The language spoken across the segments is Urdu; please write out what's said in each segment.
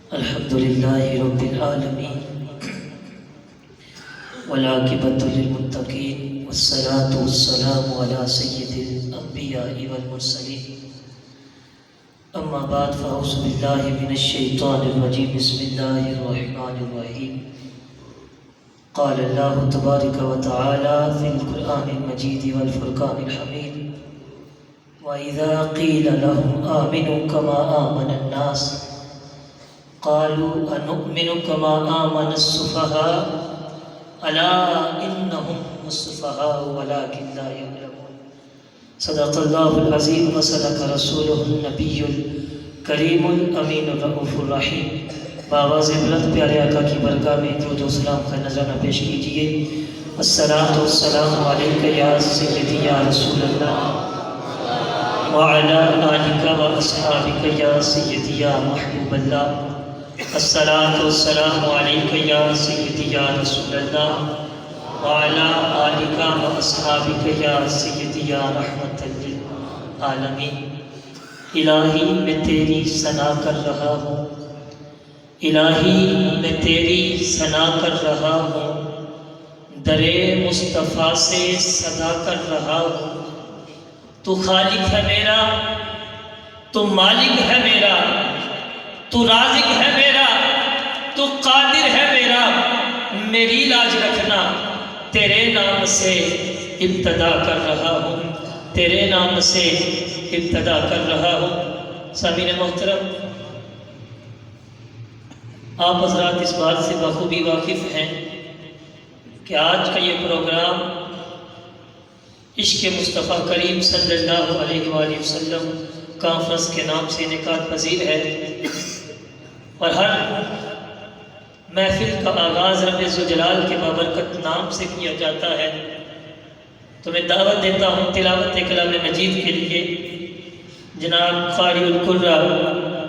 الحمد لله رب العالمين والعاقبة للمتقين والصلاة والسلام على سيد الأنبياء والمرسلين أما بعد فأعوذ بالله من الشيطان الرجيم بسم الله الرحمن الرحيم قال الله تبارك وتعالى في القرآن المجيد والفرقان الحميد وإذا قيل لهم آمنوا كما آمن الناس قالوا أنؤمن كما آمن السفهاء ألا إنهم هم السفهاء ولكن لا يعلمون صدق الله العظيم وصدق رسوله النبي الكريم الأمين الرؤوف الرحيم بآواز بلند پیارے آقا کی برگاہ میں درود و سلام کا نذرانہ پیش کیجئے الصلاۃ والسلام علیک یا سیدی یا رسول اللہ وعلی آلک و اصحابک یا سیدی یا محبوب اللہ الصلاۃ والسلام علیک یا سیدی یا رسول اللہ وعلی آلک و اصحابک یا سیدی یا رحمت للعالمین الہی میں تیری ثنا کر رہا ہوں الہی میں تیری ثنا کر رہا ہوں در مصطفیٰ سے صدا کر رہا ہوں تو خالق ہے میرا تو مالک ہے میرا تو رازق ہے میرا تو قادر ہے میرا میری لاج رکھنا تیرے نام سے ابتدا کر رہا ہوں تیرے نام سے ابتدا کر رہا ہوں سامعین محترم آپ حضرات اس بات سے بخوبی واقف ہیں کہ آج کا یہ پروگرام عشق مصطفیٰ کریم صلی اللہ علیہ وآلہ وسلم کانفرنس کے نام سے انعقاد پذیر ہے اور ہر محفل کا آغاز رب ذوالجلال کے بابرکت نام سے کیا جاتا ہے تو میں دعوت دیتا ہوں تلاوت کلام مجید کے لیے جناب قاری القرہ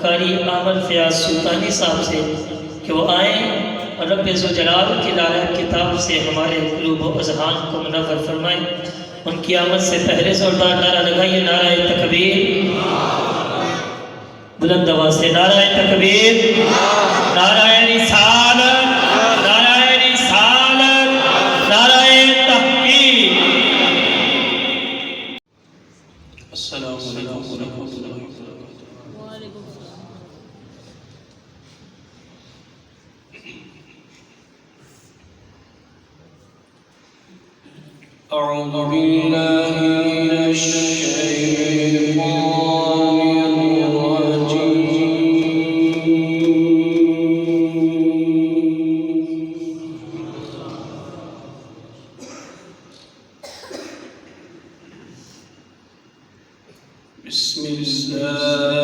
قاری عامر فیاض سلطانی صاحب سے کہ وہ آئیں اور رب ذوالجلال کی لائق کتاب سے ہمارے قلوب و اذہان کو منور فرمائیں ان کی آمد سے پہلے زوردار نعرہ لگائیے نعرہ تکبیر بلند آواز سے نعرہ تکبیر نعرہ رسالت نعرہ رسالت نعرہ تحقیق السلام علیکم ورحمۃ اللہ أعوذ بالله من الشيطان الرجيم بسم الله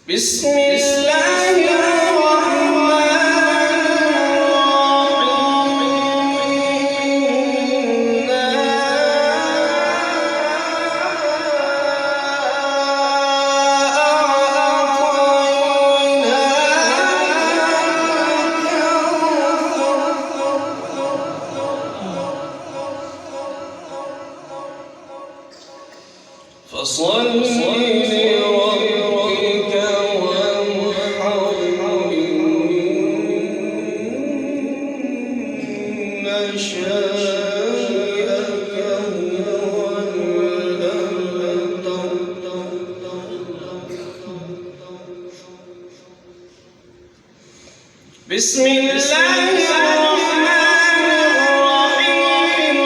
بسم الله الرحمن الرحيم فصل لربك وانحر إن شانئك هو الأبتر بسم الله الرحمن الرحيم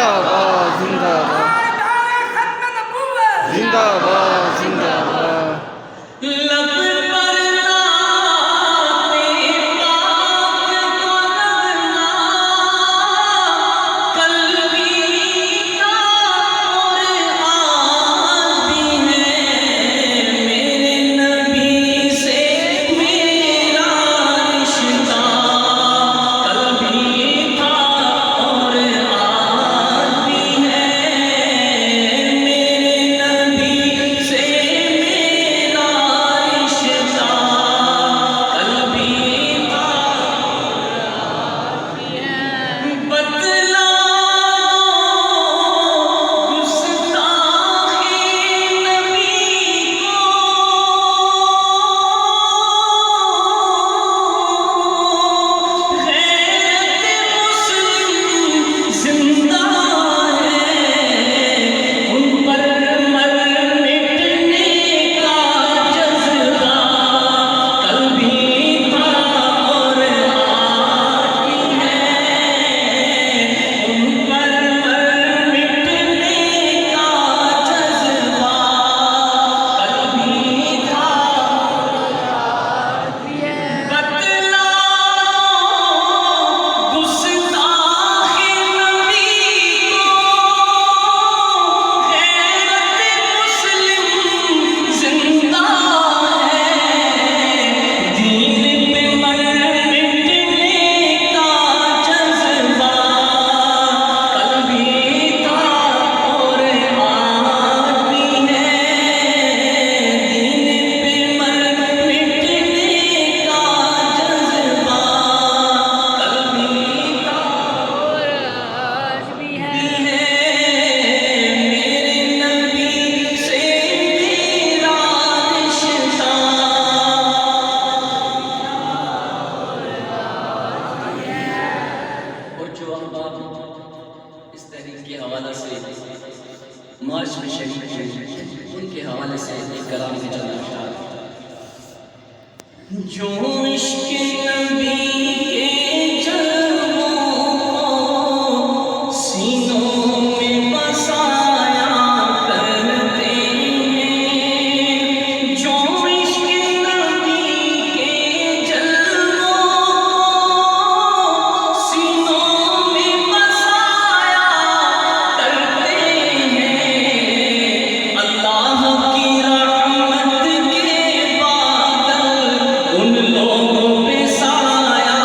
زندہ باد زندہ باد زندہ باد زندہ باد لب پر نام پاک کو لگنا کل بھی تھا اور آج بھی ہے میرے نبی سے میرا رشتہ کل بھی تھا اور آج بھی ہے میرے نبی سے میرا رشتہ کل بھی تھا بتلا گستاخی نبی کو غیرت مسلم زندہ ہے ان پر مر مٹنے کا جذبہ کل بھی تھا اور آج بھی ہے ان پر مر مٹنے کا جذبہ کل بھی تھا بتلا گستاخ نبی کو غیرت مسلم زندہ ہے دین پہ مر مٹنے کا جذبہ کل بھی تھا اور آج بھی ہے دین پہ مر مٹنے کا جذبہ کل بھی تھا اور آج بھی ہے میرے نبی سے میرا رشتہ اور جو احباب اس تحریک کے حوالے سے مارچ میں شریک ہیں ان کے حوالے سے ایک کلام کے چند اشعار جو عشق نبی کے جلووں کو سینوں میں بسایا کرتے ہیں جو عشق نبی کے جلووں کو سینوں میں بسایا کرتے ہیں اللہ کی رحمت کے بادل ان لوگوں پہ سایہ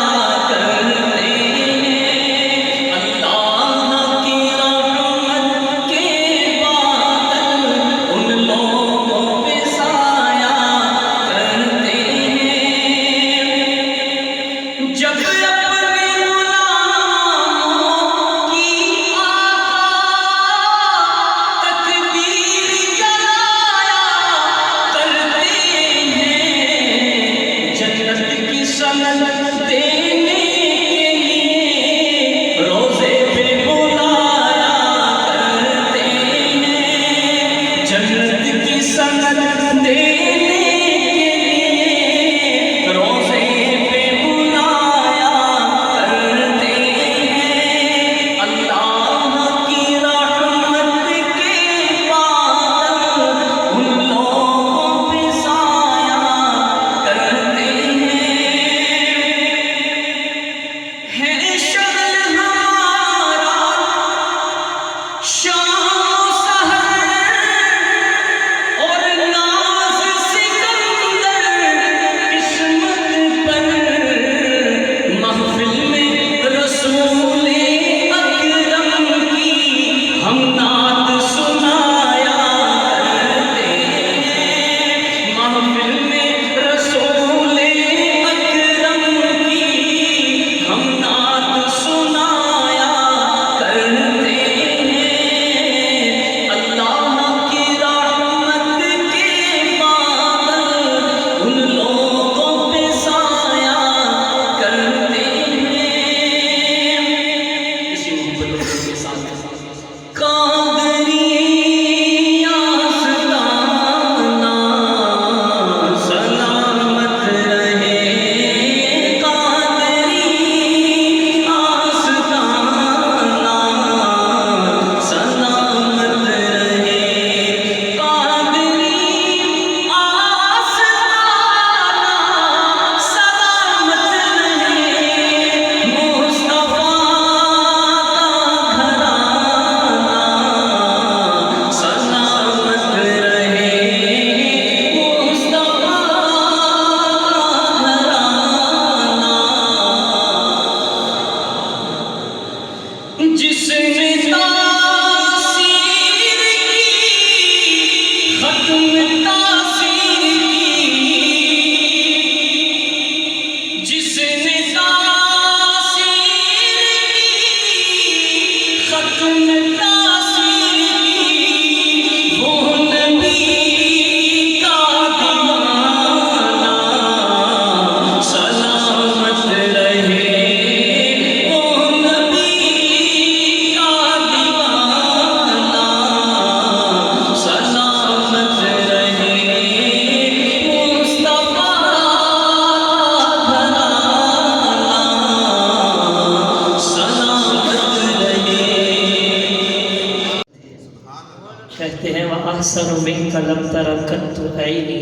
کہتے ہیں وَأَحْسَنُ مِنْكَ لَمْ تَرَ قَطُّ عَيْنِي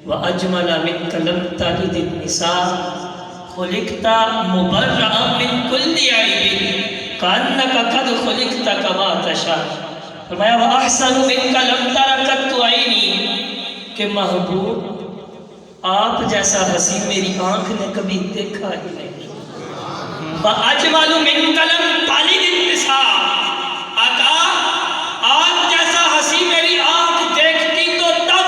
وَأَجْمَلَ مِنْكَ لَمْ تَلِدِ النِّسَاءُ خُلِقْتَ مُبَرَّأً مِنْ كُلِّ عَيْبٍ كَأَنَّكَ قَدْ خُلِقْتَ كَمَا تَشَاءُ. فرمایا وَأَحْسَنُ مِنْكَ لَمْ تَرَ قَطُّ عَيْنِي کہ محبوب آپ جیسا حسین میری آنکھ نے کبھی دیکھا ہی نہیں. وَأَجْمَلُ مِنْكَ لَمْ تَلِدِ النِّسَاءُ آقا آپ جیسا حسین میری آنکھ دیکھتی تو تب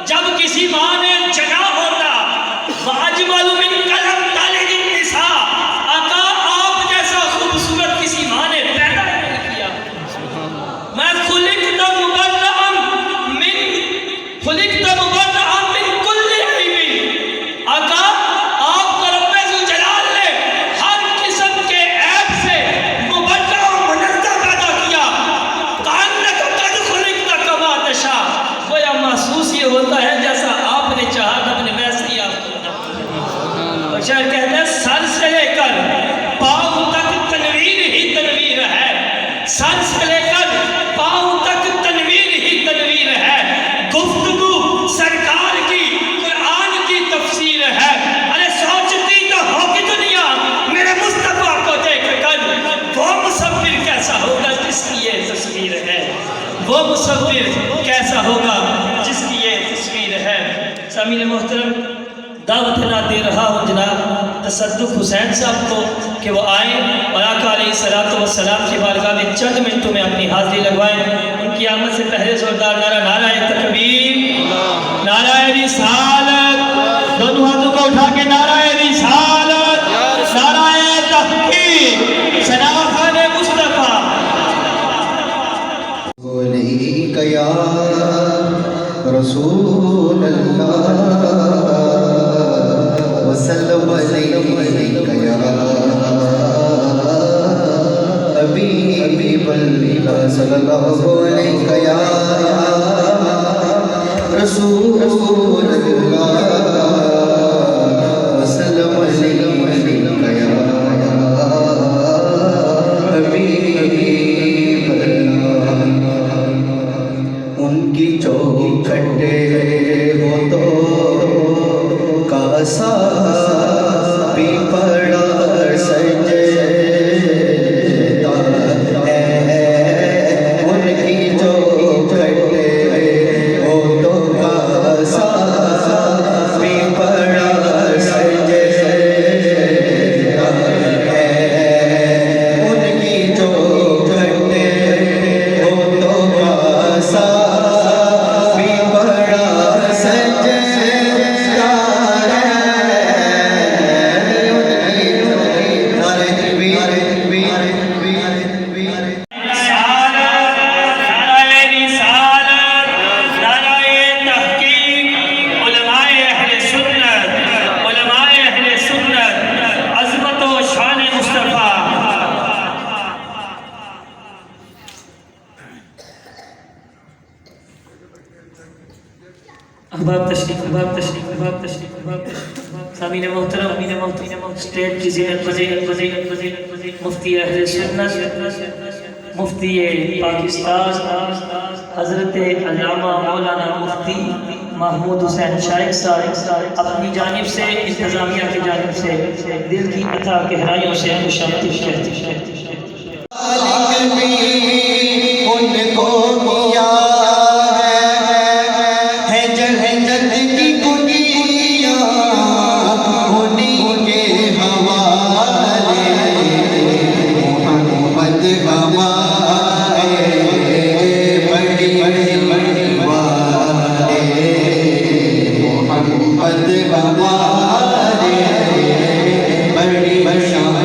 جب کسی ماں نے جنا ہوتا. وَأَجْمَلُ مِنْكَ لَمْ تَلِدِ النِّسَاءُ آقا آپ جیسا خوبصورت کسی ماں نے پیدا نہیں کیا. میں خُلِقْتَ مُبَرَّأً مِنْ كُلِّ عَيْبٍ. آقا آپ کو رب ذوالجلال نے ہر قسم کے عیب سے مبرّأ و منزہ پیدا کیا. كَأَنَّكَ قَدْ خُلِقْتَ كَمَا تَشَاءُ. گویا محسوس یہ ہوتا ہے جیسا آپ نے چاہا تھا نے ویسے ہی آپ کو بنا. اور شاعر کہتے ہیں سر سے لے کر پاؤں تک تنویر ہی تنویر ہے. سر سے لے کر پاؤں تک تنویر ہی تنویر ہے. گفتگو سرکار کی قرآن کی تفسیر ہے. ارے سوچتی تو ہوگی دنیا میرے مصطفیٰ کو دیکھ کر وہ مصور کیسا ہوگا جس کی یہ تصویر ہے. وہ مصور کیسا ہوگا جس کی یہ تصویر ہے. سامعین محترم دعوت نہ دے رہا ہوں جناب تصدق حسین صاحب کو کہ وہ آئیں اور آقا علیہ السلام کی بارگاہ میں چند منٹوں میں اپنی حاضری لگوائیں. ان کی آمد سے پہلے زوردار نعرہ نعرہ تکبیر نعرہ رسالت دونوں ہاتھوں کو اٹھا کے نعرہ رسالت نعرہ تحقیق شناخت مصطفیٰ. علیک یا رسول اللہ وسلم علیک یا حبیب اللہ صلی اللہ علیک یا رسول اللہ وسلم علیک یا حبیب اللہ. ان کی چوکھٹے ہو تو کاسا بھی پڑا سجدہ ہے. ان کی چوکھٹے ہو تو کاسا بھی پڑا سجدہ ہے. ان کی چوکھٹے ہو تو کاسا بھی پڑا سجدہ ہے. نعرہ تکبیر احباب تشریف سامعین محترم اسٹیج کی زینت مفتی اہل سنت مفتی پاکستان حضرت علامہ مولانا مفتی محمود حسین شائخ صاحب اپنی جانب سے انتظامیہ کی جانب سے دل کی عطا گہرائیوں سے خوش آمدید کہتے ہیں. ان کو کیا ہے جنت کی کنیاں انہیں کے حوالے محمد ہمارے بڑی والے محمد ہمارے بڑی شان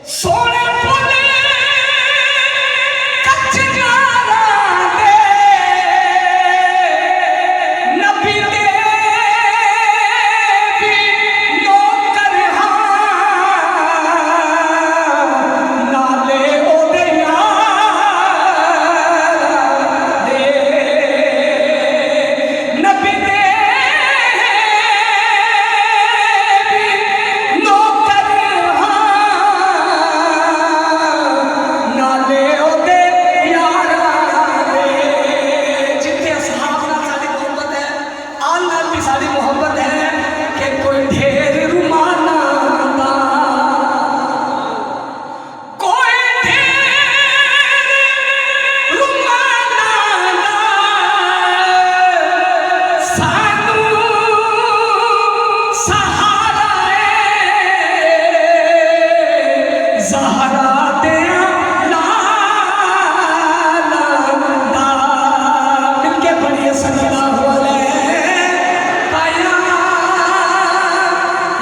سونے بولے کچھ نارا دے نبی دے بھی نوکر ہاں نالے او دے یار دے نبی دے بھی نوکر نالے او دے یارا دے جتنے اصحاب نال ساری محبت ہے آل نال بھی ساری محبت ہے کہ کوئی ڈھیر رومانا دا کوئی ڈھیر رومانا دا سانو سہارا زہرا دیا لالا دا مل کے پڑھیے صلی اللہ علیہ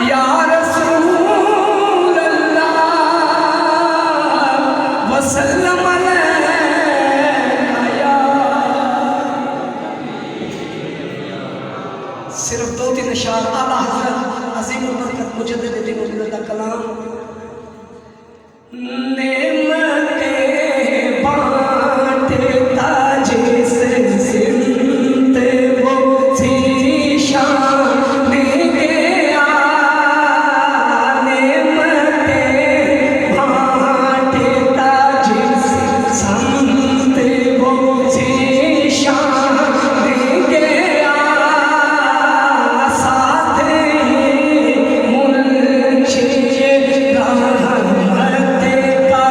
یا رسول اللہ وسلم علیہ صرف دو تین اشعار اعلیٰ حضرت عظیم البرکت مجدد دین مجدد کا کلام نعمتیں بانٹے تاج سے زندے وہ تھی شان گیا نعمتیں بانٹے تاج سے زندے وہ تھی شان گیا ساتھ ہی منشی رحمت کا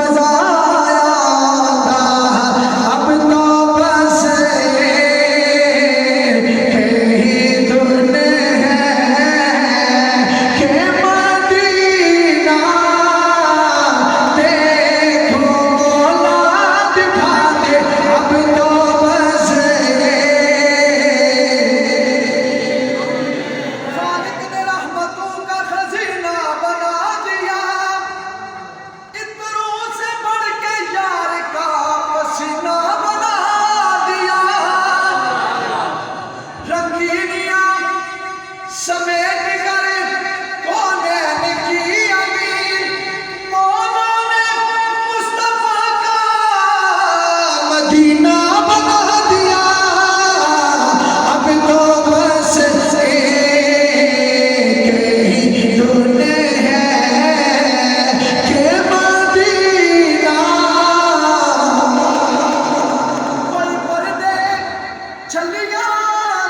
مزہ آیا تھا اب تو بس ہی دھن ہے کہ مدینہ دیکھو مولا دکھا دے اب تو بس خالق نے رحمتوں کا خزینہ بنا دیا اتروں سے بڑھ کے یار کا پسینہ بنا دیا رنگینیاں سمیٹ کر کونین کی امین مولا نے مصطفیٰ کا مدینہ بنا دیا اب تو بس ایک ہی دھن ہے کہ مدینہ کوئی پردے چلیا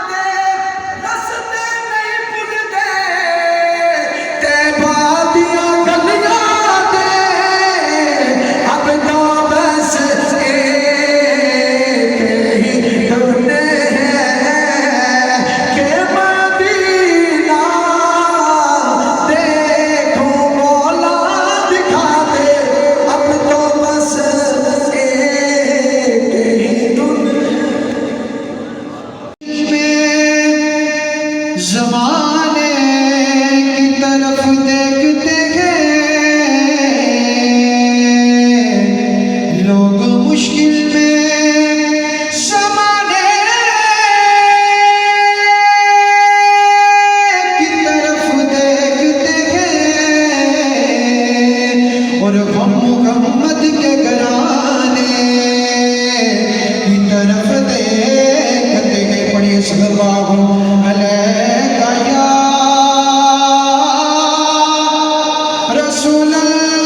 دے رستے نہیں بھولتے طیبہ دیا گلیاں دے اب تو بس ایک ہی دھن ہے کہ مدینہ دیکھو مولا دکھا دے اب تو بس ایک ہی دھن زمانے کی طرف دیکھتے ہیں لوگ مشکل میں زمانے کی طرف دیکھتے ہیں اور غم محمد کے گھرانے کی طرف دیکھتے ہیں پڑھیے صلی اللہ علیہ یا رسول اللہ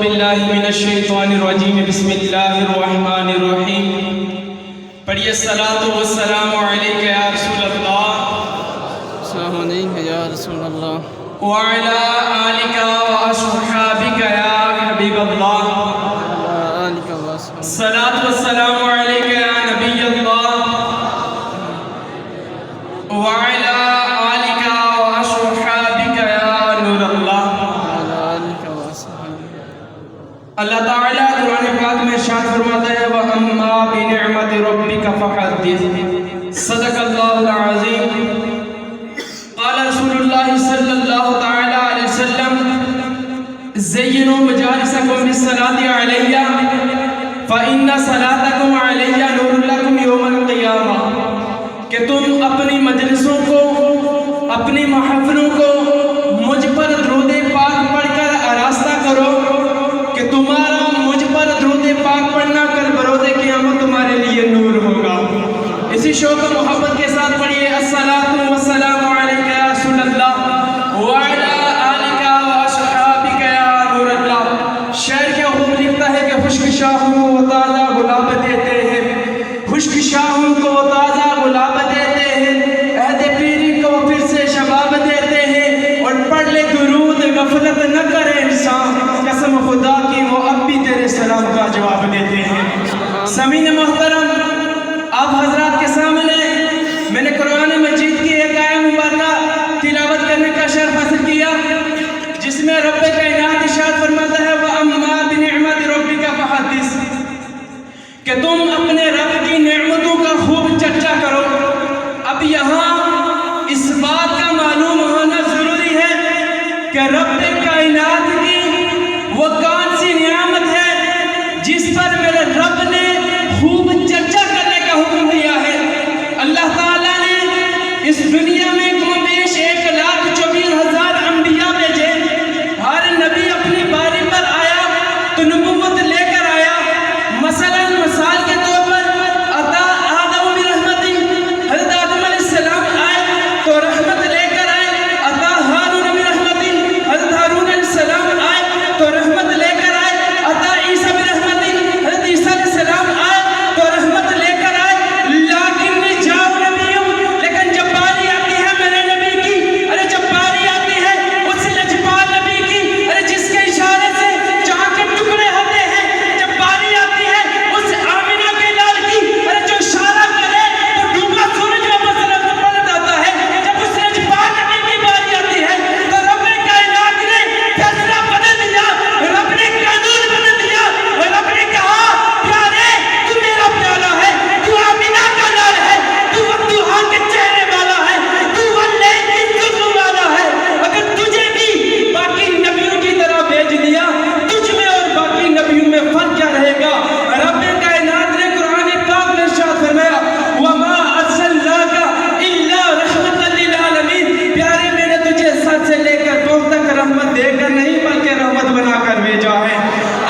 باللہ من الشیطان الرجیم بسم اللہ الرحمن الرحیم. پڑھیے الصلاۃ والسلام علیک یا رسول اللہ السلام علیکم یا رسول اللہ وعلی آلک واصحابک یا حبیب اللہ. آلک وصحبہ الصلاۃ والسلام علیک یا نبی اللہ وعلی آلک واصحابک یا نور اللہ. آلک وصحبہ. اللہ تعالیٰ قرآن پاک میں ارشاد فرماتا ہے وَأَمَّا بِنِعْمَةِ رَبِّكَ فَحَدِّثْ. صدق اللہ العظیم. قال رسول اللہ صلی اللہ تعالیٰ علیہ وسلم زینوا مجالسکم بالصلاۃ علیہ فإن صلاتکم علیہ نور لکم یوم القیامہ. کہ تم اپنی مجلسوں کو اپنی محفلوں کو مجھ پر درود پاک پڑھ کر آراستہ کرو کہ تمہارا مجھ پر درود پاک پڑھنا کل بروز قیامت تمہارے لیے نور ہوگا. اسی شوق و محبت کے ساتھ پڑھیے الصلاۃ والسلام علیک یا رسول اللہ وعلی آلک واصحابک یا نور اللہ. شعر کیا خوب لکھتا ہے کہ خشک شاخوں کو تازہ گلاب دیتے ہیں، خشک شاخوں کو تازہ گلاب دیتے ہیں، عہد پیری کو پھر سے شباب دیتے ہیں، اور پڑھ لے درود غفلت نہ کرے انسان، قسم خدا کی وہ اب بھی تیرے سلام کا جواب دیتے ہیں. سامعین محترم، آپ حضرات کے سامنے میں نے قرآن مجید کی ایک آیہ مبارکہ تلاوت کرنے کا شرف حاصل کیا جس میں رب کائنات ارشاد فرماتا ہے وَأَمَّا بِنِعْمَةِ رَبِّكَ فَحَدِّثْ. کہ تم اپنے رب کی نعمتوں کا خوب چرچا کرو. اب یہاں اس بات کا معلوم ہونا ضروری ہے کہ رب کائنات کی وہ کون سی نعمت ہے جس پر میرے رب نے خوب چرچا کرنے کا حکم دیا ہے. اللہ تعالیٰ نے اس دنیا میں کم بیش 1,24,000 انبیاء بھیجے. ہر نبی اپنی باری پر آیا تو نبوت لے کر آیا. مثلا مثال کے طور پر عطا آدم برحمت، حضرت آدم علیہ السلام آئے تو رحمت لے کر آئے. عطا ہارون برحمت، حضرت ہارون علیہ السلام آئے تو رحمت لے کر آئے. عطا عیسیٰ برحمت، حضرت عیسیٰ علیہ السلام آئے تو رحمت لے کر آئے. لیکن جاؤ نبیوں، لیکن جب باری آتی ہے میرے نبی کی، ارے جب باری آتی ہے اس لجپال نبی کی، ارے جس کے اشارے سے چاند کے ٹکڑے ہوتے ہیں، جب باری آتی ہے اس آمینہ کے لال کی، ارے جو اشارہ کرے تو ڈوبا سورج واپس پلٹ آتا ہے. جب اس لجپال نبی کی باری آتی ہے تو رب کائنات نے فیصلہ بدل دیا، رب نے قانون بدل دیا، رب نے کہا پیارے تو میرا پیارا ہے، تو آمینہ کا لال ہے، تو عبداللہ کے چہرے والا ہے، تو واللہ کی ظلم والا ہے. اگر تجھے بھی باقی نبیوں کی طرح بھیج دیا، تجھ میں اور باقی نبیوں میں فرق کیا رہے گا؟ رب کائنات نے قرآن پاک میں ارشاد فرمایا وَمَا أَرْسَلْنَاكَ إِلَّا رَحْمَةً لِّلْعَالَمِينَ. پیارے میں نے تجھے سر سے لے کر پاؤں تک رحمت دے کر نہیں بلکہ رحمت بنا کر بھیجا ہے.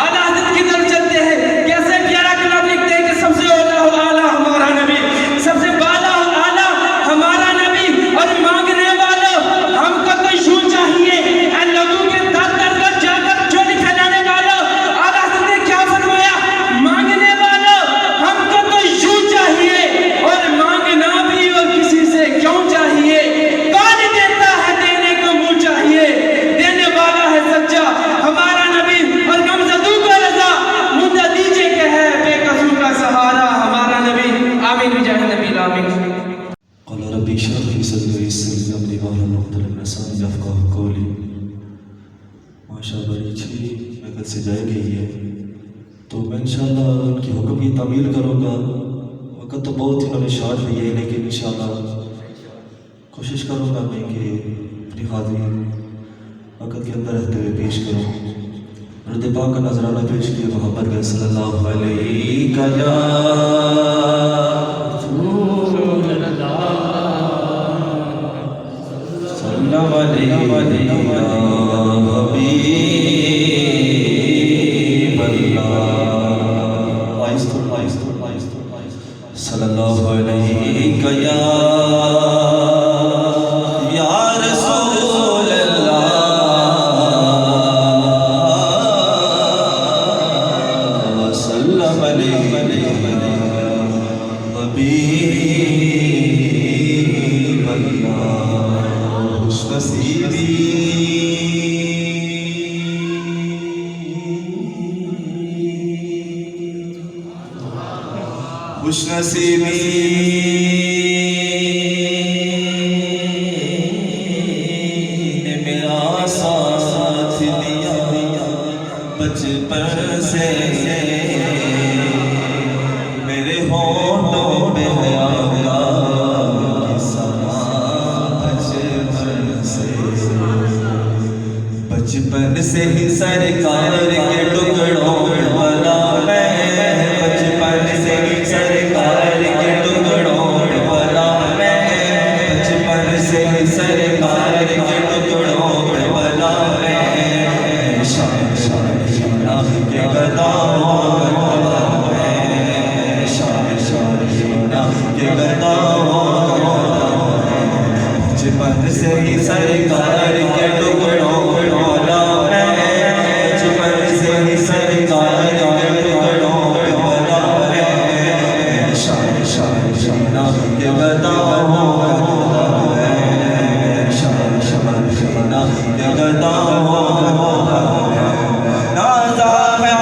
اعلیٰ حضرت کی طرف چلتے ہیں. کیسے پیارا کلام لکھتے ہیں کہ سب سے اولا و اعلیٰ ہمارا نبی، سب سے بالا و اعلیٰ ہمارا نبی. اور مانگنے والوں ہم کو تو یوں چاہیے اے لوگوں کے در در پر جا کر جھولی پھیلانے والوں. اعلیٰ حضرت نے کیا فرمایا؟ مانگنے والوں ہم کو تو یوں چاہیے، اور مانگنا بھی اور کسی سے کیوں چاہیے؟ کون دیتا ہے دینے کو منہ چاہیے، دینے والا ہے سچا ہمارا نبی. اور غمزدوں کو رضا مدہ دیجئے کہ ہے بے قصور کا سہارا ہمارا نبی. آمین بجاہ نبی الامین. قال ربي اشرح لي صدري ويسر لي امري واحلل عقدة من لساني يفقهوا قولي. ماشاء بڑی اچھی محنت سے جائے گئی ہے تو میں انشاءاللہ ان کی حکم کی تعمیل کروں گا. وقت تو بہت ہی انہوں نے شارٹ لی ہے لیکن انشاءاللہ کوشش کروں گا میں کہ اپنی حاضری وقت کے اندر رہتے ہوئے پیش کروں. رد پاک کا نظرانہ پیش کیا محمد گئے صلی اللہ علیہ صلی اللہ علیہ یا رسول اللہ خوش نصیبی نے میرا ساتھ دیا بچپن سے میرے ہونٹوں پہ حیا کا سما بچپن سے ہی سرکار کے ٹکڑوں والا میں بچپن سے ہی سرکار کے ٹکڑوں والا میں بچپن سے ہی سرکار کے ٹکڑوں والا میں شان شان کے گداؤں والا میں شان شان کے گداؤں بچپن سے ہی سرکار کے ٹکڑوں والا میں بچپن سے ہی سرکار کے ٹکڑوں والا میں شان شان شان کے گداؤں والا میں شان شان شان کے گداؤں والا نازا ہے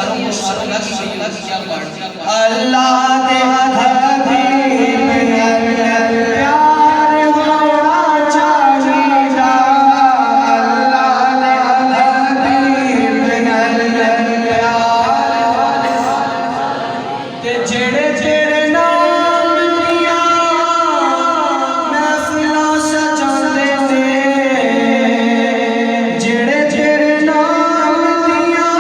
ساروں کو اللہ کی کیا بات اللہ دے حبیب پیار ہونا چاہیے اللہ دے حبیب پیار تے جڑے جڑے نام دیاں محفلاں سجاندے نے جڑے جڑے نام دیاں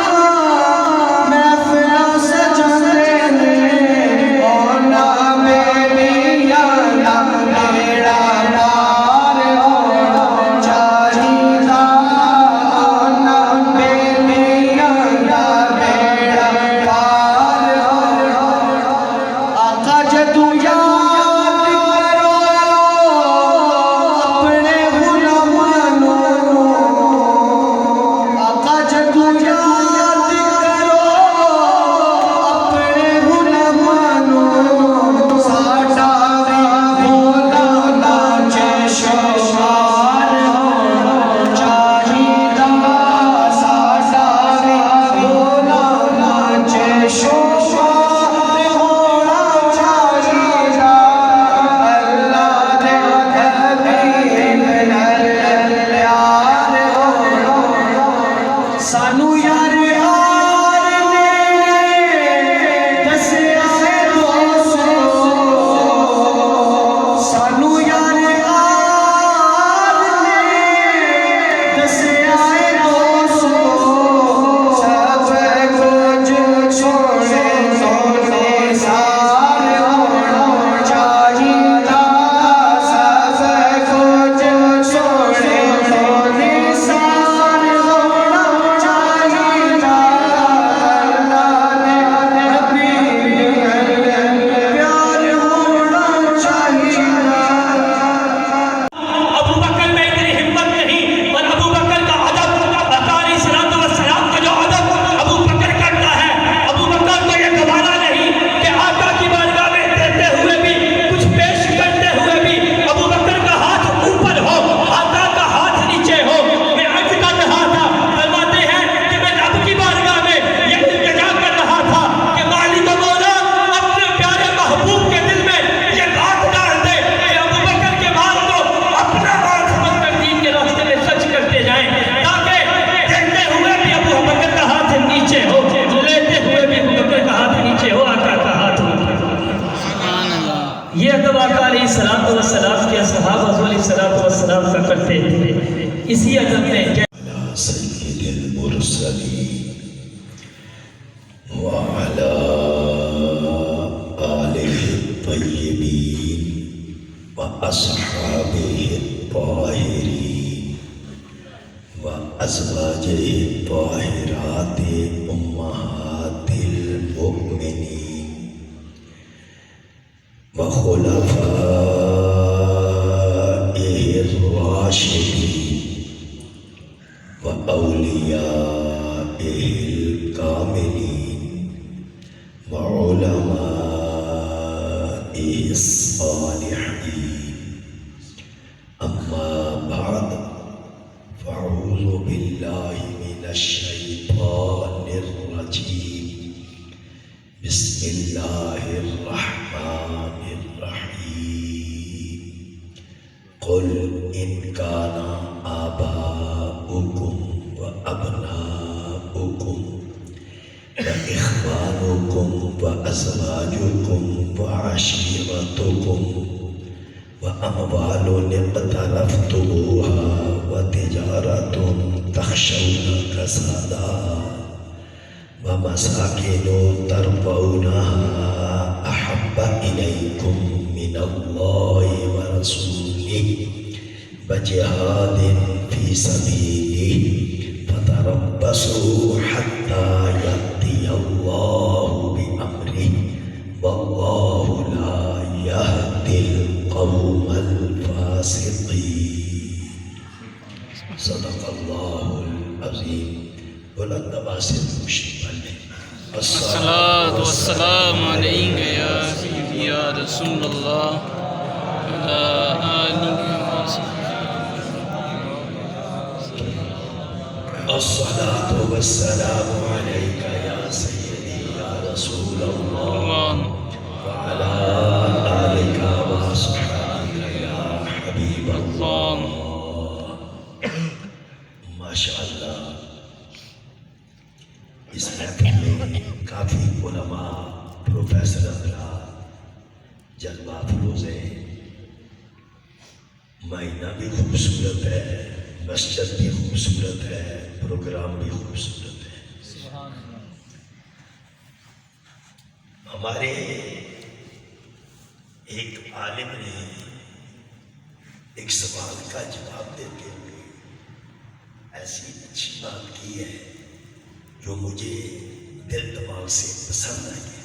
محفلاں سجاندے نے او نام بیلیاں دا بیڑا پار ہونا چاہیدا او نام بیلیاں دا بیڑا پار ہونا آقا جدو یاد کرو اپنے غلامانوں آقا جدو یاد کرو اپنے غلامانوں ساڈا وی بولا ناچے شمار ہونا چاہیدا ساڈا وی بولا ناچے شمار ہونا چاہیدا اللہ دے حبیب نال پیار ہونا سانو یار یار نے دسیا ہے دوستو سانو یار یار نے دسیا ہے دوستو سب کچھ سونے سونے سار ہونا چاہیدا سب کچھ سونے سونے سار ہونا چاہیدا اللہ دے حبیب پیار ہونا چاہیدا ابو بکر میں اتنی ہمت نہیں اور ابو بکر کا ادب آقا علیہ الصلوۃ والسلام کا جو ادب ابو بکر کرتا ہے ابو بکر کو یہ گوارا نہیں کہ آقا کی بارگاہ میں دیتے ہوئے بھی کچھ پیش کرتے ہوئے بھی ابو بکر کا ہاتھ اوپر ہو آقا کا ہاتھ نیچے ہو میں عرض کر رہا تھا فرماتے ہیں کہ میں رب کی بارگاہ میں یہ التجا کر رہا تھا کہ مالک و مولا اپنے پیارے محبوب کے دل میں یہ بات ڈال دے کہ ابو بکر کے بعد تو اپنا ہاتھ سمجھ کر دین کے راستے میں سچ کرتے جائیں تاکہ دیتے ہوئے بھی ابو بکر کا ہاتھ نیچے ہو لیتے ہوئے بھی ابو بکر کا ہاتھ نیچے ہو آقا کا ہاتھ اوپر سبحان اللہ یہ ادب آقا علیہ السلام کے صحابہ علیہ السلام کا کرتے تھے اسی ادب میں سيد المرسلين وعلى آله الطيبين وأصحابه الطاهرين وأزواجه الطاهرات أمهات المؤمنين وخلفائه الراشدين وأوليائه الكاملين وعلمائه الصالحين أما بعد فأعوذ بالله من الشيطان الرجيم بسم الله الرحمن الرحيم قل إن كان آباؤكم وأبناؤكم وإخوانكم وأزواجكم وعشيرتكم وأموال اقترفتموها وتجارة تخشون كسادها ومساكن ترضونها أحب إليكم من الله ورسوله وجهاد في سبيله فتربصوا حتى يأتي الله بأمره والله لا يهدي القوم الفاسقين صدق الله العظيم بلند باسط مشتمل الصلاة والسلام عليك يا سيدي يا رسول الله وعلى آله وصحبه الصلاة والسلام عليك يا سيدي علماء پروفیسر حضرات جلوہ افروز ہیں. مہینہ بھی خوبصورت ہے, مسجد بھی خوبصورت ہے, پروگرام بھی خوبصورت ہے. ہمارے ایک عالم نے ایک سوال کا جواب دیتے ہوئے ایسی اچھی بات کی ہے جو مجھے دل دماغ سے پسند آئی ہے.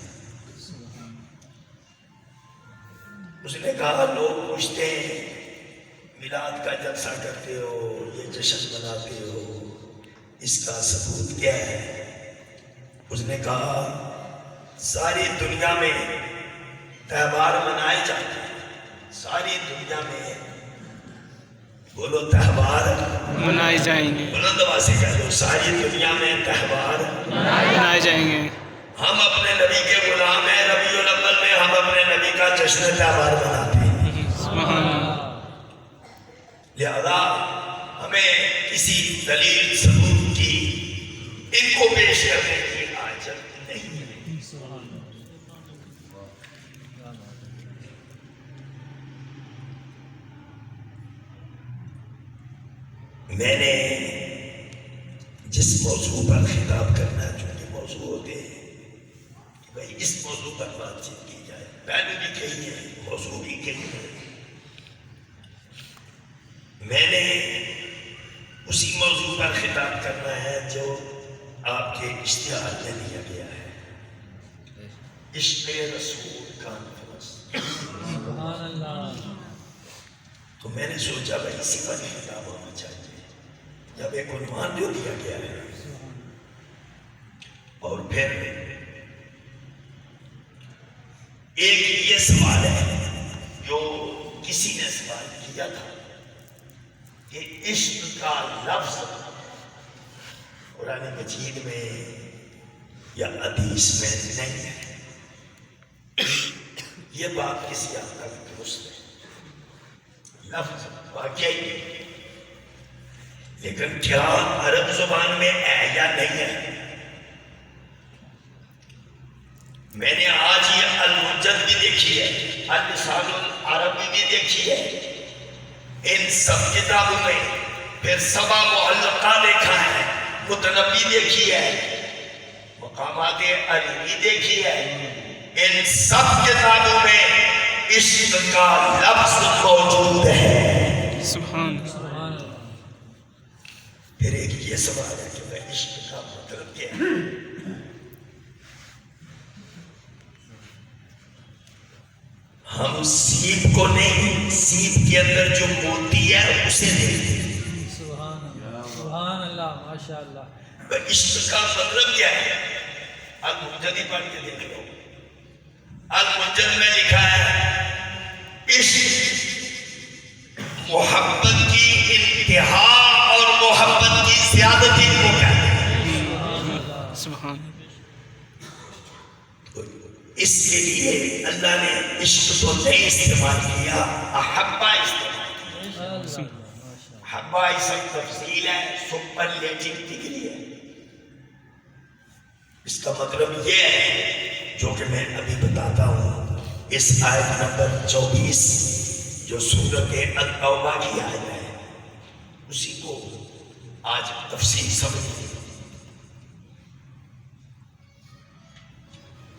اس نے کہا لوگ پوچھتے ہیں میلاد کا جلسہ کرتے ہو, یہ جشن مناتے ہو, اس کا ثبوت کیا ہے؟ اس نے کہا ساری دنیا میں تہوار منائے جاتے ہیں, ساری دنیا میں بولو تہوار منائے جائیں گے, بلند آواز سے کہہ دو ساری دنیا میں تہوار منائے جائیں گے. ہم اپنے نبی کے غلام ہیں, ربیع الاول میں ہم اپنے نبی کا جشن تہوار مناتے ہیں. سبحان اللہ. لہذا ہمیں کسی دلیل ثبوت کی ان کو پیش کرنے کی حاجت نہیں ہے. میں نے جس موضوع پر خطاب کرنا چونکہ موضوع ہوتے ہیں کہ بھائی اس موضوع پر بات چیت کی جائے, پہلے بھی کہی ہے, موضوع بھی کہی ہے, میں نے اسی موضوع پر خطاب کرنا ہے جو آپ کے اشتہار میں دیا گیا ہے, عشق رسول کانفرنس. تو میں نے سوچا بھائی اسی پر خطاب ہونا چاہیے جب ایک عنوان جو دیا گیا ہے. اور پھر ایک یہ سوال ہے جو کسی نے سوال کیا تھا کہ عشق کا لفظ قرآن مجید میں یا حدیث میں نہیں ہے. یہ بات کسی حد تک درست ہے, لفظ واقعی, لیکن کیا عرب زبان میں ہے یا نہیں ہے؟ میں نے آج یہ المنجد بھی دیکھی ہے, اللسان العربی بھی دیکھی ہے, ان سب کتابوں میں پھر سبع معلقہ دیکھا ہے, متنبی دیکھی ہے, مقامات علیمی دیکھی ہے. ان سب کتابوں میں عشق کا لفظ موجود ہے. سبحان. پھر ایک یہ سوال ہے کہ میں عشق کا مطلب کیا ہے؟ ہم سیب کو نہیں, سیب کے اندر جو موتی ہے اسے دیکھتے ہیں. سبحان اللہ, ماشاء اللہ. عشق کا مطلب کیا ہے؟ المنجد ہی پڑھ کے دیکھ لو. المنجد میں لکھا ہے عشق محبت کی انتہا اور محبت کی زیادتی کو کہتے ہیں. سبحان. اس کے لیے اللہ نے عشق کو نہیں استعمال کیا, احبا استعمال کیا. احبا اسم تفصیل ہے, سپرلیٹو ڈگری ہے. اس کا مطلب یہ ہے جو کہ میں ابھی بتاتا ہوں. اس آیت نمبر 24 جو سورۃ التوبہ کی آیت ہے اسی کو آج تفصیل سمجھیں.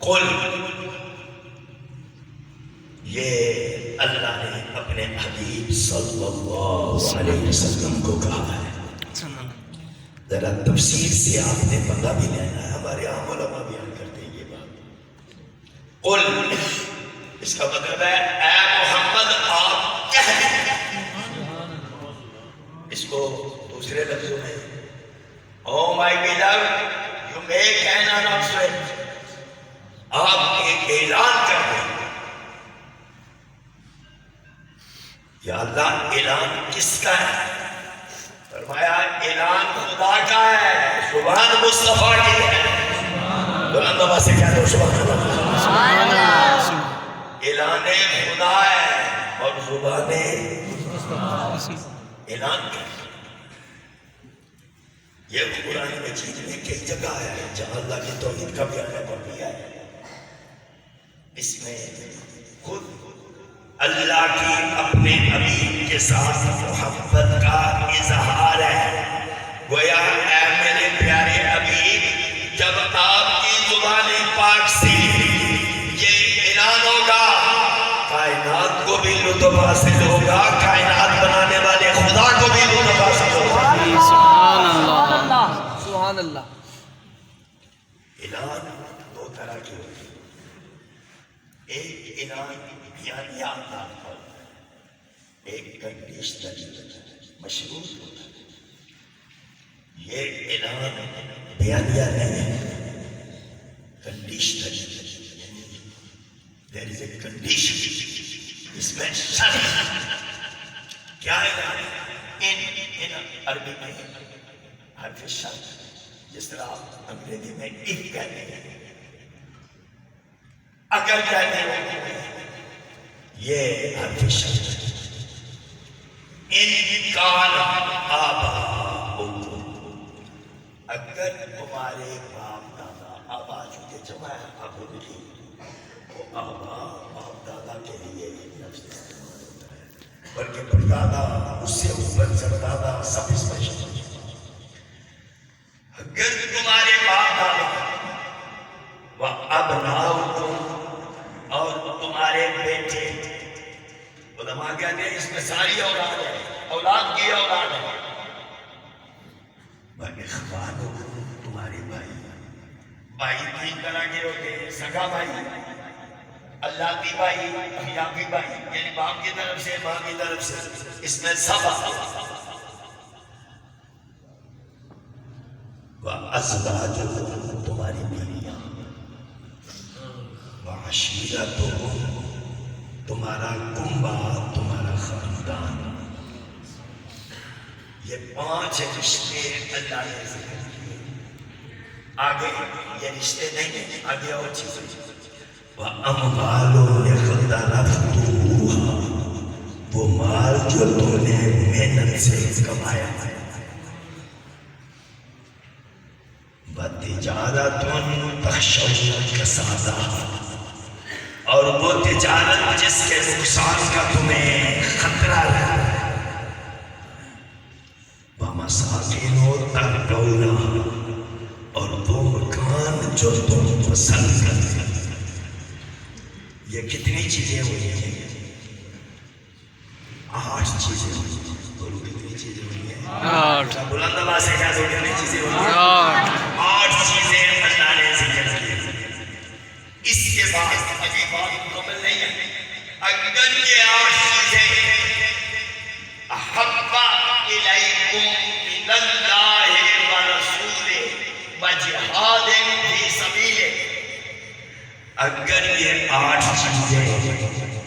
قل, یہ اللہ نے اپنے حبیب صلی اللہ علیہ وسلم کو کہا ہے. ذرا تفصیل سے آپ نے پتہ بھی لینا ہے, ہمارے عام علماء بیان کرتے ہیں یہ بات. قل اس کا مطلب ہے اے محمد آپ کہہ دیں. اس کو دوسرے لفظوں میں او مائی بیلوڈ یو میک این اناؤنسمنٹ, آپ ایک اعلان کر دیں. یا اللہ اعلان کس کا ہے؟ فرمایا اعلان خدا کا ہے, سبحان مصطفیٰ کی ہے. بلند آواز سے کہہ دو سبحان اللہ. اعلان خدا ہے اور زبان اعلان کر. یہ قرآن مجید میں کئی جگہ ہے جہاں اللہ کی توحید کا بیان پڑھ دیا ہے. اس میں خود اللہ کی اپنے حبیب کے ساتھ محبت کا اظہار ہے. گویا اے میرے پیارے حبیب، جب آپ کی زبان پاک سے یہ اعلان ہوگا، کائنات کو بھی لطف حاصل ہوگا، کائنات بنانے والے خدا کو بھی لطف حاصل ہوگا. سبحان اللہ. سبحان اللہ. اعلان دو طرح کے ہوتے ہیں. ایک اعلان بیانیات ہوتا ہے، ایک کنڈیشنل مشروط ہوتا ہے. یہ اعلان بیانیہ نہیں ہے، conditional. There is a condition, اس میں شرط. کیا اعلان ہے؟ ان عربی میں حرف شرط، جس طرح آپ انگریزی میں اف کہتے ہیں، اگر کہتے ہیں، یہ حرف شرط. ان کان آباؤکم، اگر تمہارے باپ دادا، آبا چونکہ جمع ہے ابو کی، وہ آبا باپ دادا کے لیے لفظ استعمال ہوتا ہے، بلکہ پردادا اس سے اوپر سردادا سب اس میں شامل ہے. اگر تمہارے باپ دادا و ابناؤکم، اور تمہارے بیٹے، علماء کہتے ہیں اس میں ساری اولاد ہے، اولاد کی اولاد ہے. اخوانکم، تمہارے بھائی. بھائی تین طرح کے ہوتے ہیں، سگا بھائی، اللہ کی بھائی، احیافی بھائی، یعنی باپ کی طرف سے ماں کی طرف سے. اس میں سب وَأَزْوَاجُكُمْ، تمہاری بیویاں. وَعَشِيرَتُكُمْ، تمہارا کنبہ، تمہارا خاندان. یہ 5 رشتے اللہ نے ذکر کیے. آگے یہ رشتے نہیں ہیں، آگے اور چیزیں. وَأَمْوَالٌ اقْتَرَفْتُمُوهَا، وہ مال جو تم نے محنت سے کمایا ہے. وَتِجَارَةٌ تَخْشَوْنَ كَسَادَهَا، اور وہ تجارت جس کے نقصان کا تمہیں خطرہ رہتا ہے. وَمَسَاكِنُ تَرْضَوْنَهَا، اور وہ مکان جو تم پسند کرتے. یہ کتنی چیزیں ہوئی ہیں؟ 8 چیزیں ہوئی ہیں. بولو کتنی چیزیں ہوئی ہیں؟ 8. بلند آواز سے کہہ دو کتنی چیزیں ہوئی ہیں؟ 8 چیزیں اللہ نے ذکر کی. اس کے بعد ابھی بات مکمل نہیں ہے. اگر یہ 8 چیزیں احب الیکم من اللہ ورسولہ وجہاد فی سبیلہ، اگر یہ 8 چیزیں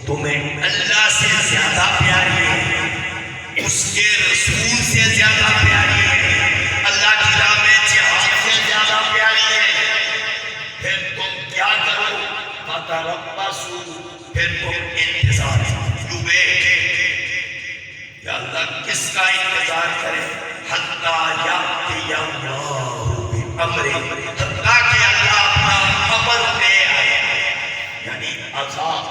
تمہیں اللہ سے زیادہ پیاری ہے، اس کے رسول سے زیادہ پیاری ہے، اللہ کی راہ میں جہاد سے زیادہ پیاری ہے، پھر تم کیا کرو؟ فتربصوا، پھر تم انتظار کرو. یا اللہ کس کا انتظار کرے؟ حتی یأتی اللہ بأمرہ، حتیٰ کہ اللہ اپنا امر لے آئے، یعنی عذاب.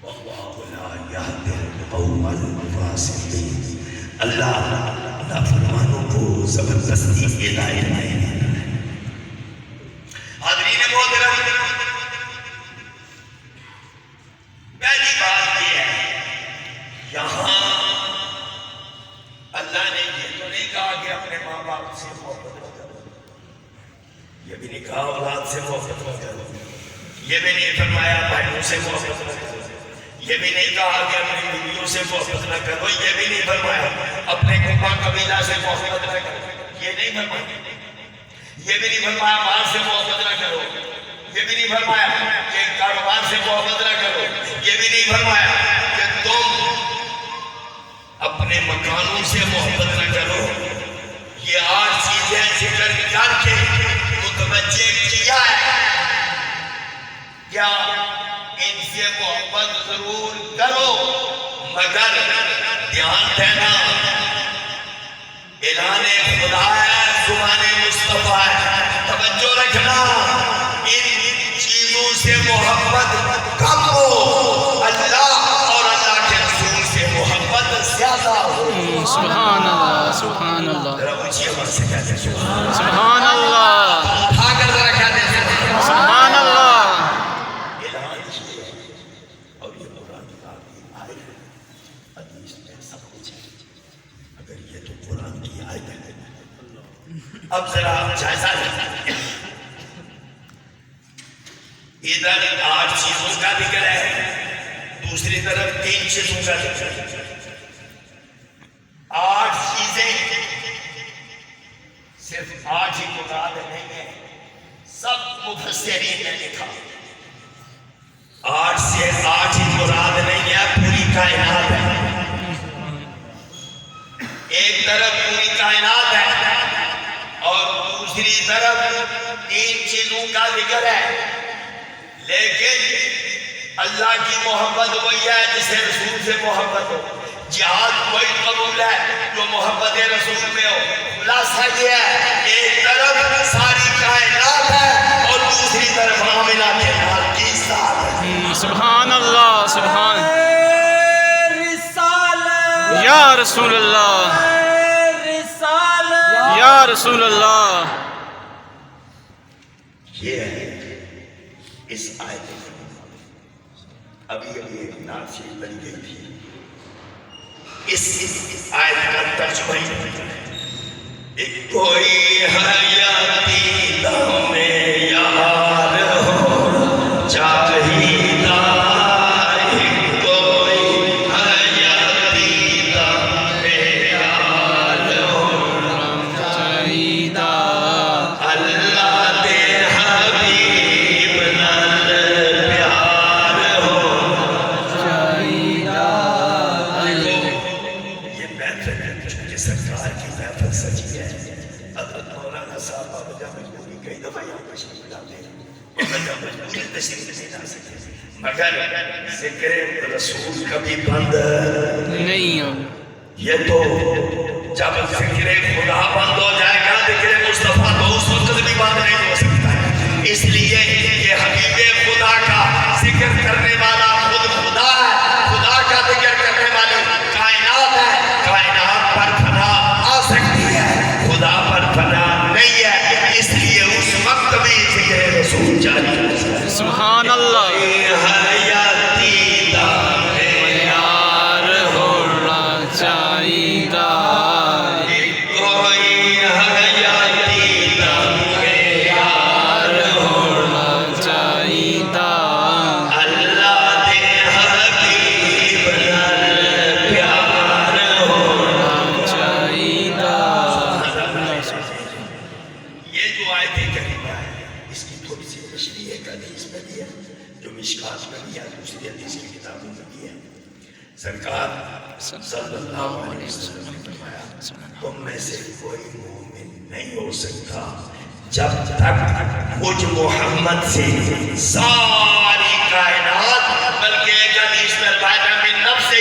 واللہ لا یہدی القوم الفاسقین، اللہ نافرمانوں کو زبردستی ہدایت نہیں دیتا. حاضرین محترم، پہلی بات یہ ہے، یہاں اللہ نے یہ تو نہیں کہا کہ اپنے ماں باپ سے محبت نہ کرو، یہ بھی نہیں کہا اولاد سے محبت نہ کرو، یہ بھی نہیں فرمایا بھائیوں سے محبت نہ کرو، یہ بھی نہیں کہا کہ اپنی بیویوں سے محبت نہ کرو، یہ بھی نہیں فرمایا اپنے کنبہ قبیلہ سے محبت نہ کرو، یہ نہیں فرمایا. یہ بھی نہیں فرمایا مال سے محبت نہ کرو، یہ بھی نہیں فرمایا کہ کاروبار سے محبت نہ کرو، یہ بھی نہیں فرمایا کہ تم اپنے مکانوں سے محبت نہ کرو. یہ 8 چیزیں ذکر کر کے متوجہ کیا ہے. کیا ان سے محبت ضرور کرو، مگر دھیان دینا اعلان خدا ہے، زبان مصطفیٰ ہے. توجہ رکھنا، ان چیزوں سے سے محبت کم ہو، اللہ اور اللہ کے رسول سے محبت زیادہ ہو. سبحان اللہ سبحان اللہ ذرا اونچی آواز سے کہتے ہیں سبحان اللہ. سبحان اللہ اٹھا کر ذرا کہتے ہیں سبحان اللہ. اعلان کیے اور یہ قرآن کی آیت ہے، حدیث میں سب کچھ ہے. اگر یہ تو قرآن کی آیت ہے، اب ذرا جائزہ لیں. ادھر 8 چیزوں کا ذکر ہے، دوسری طرف 3 چیزوں کا ذکر ہے. 8 چیزیں صرف 8 ہی مراد نہیں ہے، سب مفسرین نے لکھا 8 سے 8 ہی مراد نہیں ہے، پوری کائنات ہے. ایک طرف پوری کائنات ہے اور دوسری طرف 3 چیزوں کا ذکر ہے. لیکن اللہ کی محبت وہی ہے جسے رسول سے محبت ہو. جہاد وہی قبول ہے جو محبت رسول میں ہو. خلاصہ یہ ہے، ایک طرف ساری کائنات ہے اور دوسری طرف آمنہ کے نال کی ذات ہے. سبحان اللہ سبحان رسالت یا رسول اللہ رسالت یا رسول اللہ. یہ ہے اس آیت میں. ابھی ایک نعت شریف بن گئی تھی، اس آیت کا ترجمہ ایک کوئی حیاتی دم یار ہو چاہیدہ، ایک کوئی حیاتی دم یار ہو چاہیدہ، اللہ دے حبیب نال پیار ہو چاہیدہ. یہ محفل ہے چونکہ سرکار کی محفل سجی ہے. حضرت مولانا صاحب بابا جان مجبوری کئی دفعہ یہاں تشریف لاتے ہیں، بابا جان مجبوری تشریف نہیں لا سکتے، مگر ذکر رسول کبھی بند نہیں ہوگا. یہ تو جب ذکر خدا بند ہو جائے گا، ذکر مصطفیٰ تو اس وقت بھی بند نہیں ہو سکتا ہے. اس لیے یہ حبیب خدا کا ذکر کرنے والا خود خدا ہے، خدا کا ذکر کرنے والی کائنات ہے. کائنات پر فنا آ سکتی ہے، خدا پر فنا نہیں ہے. اس لیے اس وقت بھی ذکر رسول جاری ہے. سبحان اللہ. حیاتی دم یار ہونا چاہیدہ، کوئی حیاتی دم یار ہونا چاہیدہ، اللہ دے حبیب نال پیار ہو چاہیدہ. یہ جو آیت کریمہ ہے اس کی تھوڑی سی تشریح ایک حدیث میں بھی ہے جو مشکات میں بھی ہے، دوسری حدیث کی کتابوں میں بھی ہے. سرکار صلی اللہ علیہ وسلم نے فرمایا تم میں سے کوئی مومن نہیں ہو سکتا جب تک مجھ محمد سے ساری کائنات، بلکہ ایک حدیث میں روایت ہے من نفس سے،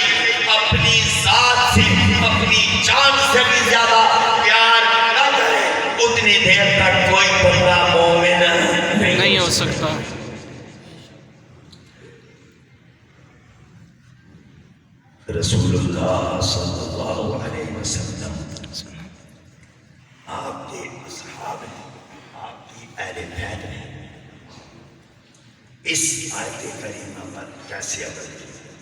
اپنی ذات سے اپنی جان سے بھی زیادہ پیار نہ کرے، اتنی دیر تک کوئی بندہ مومن نہیں ہو سکتا. رسول اللہ صلی اللہ علیہ وسلم آپ کے اصحاب ہیں، آپ کی اہل بیت ہیں. اس آیت کریمہ پر کیسے عمل کیا،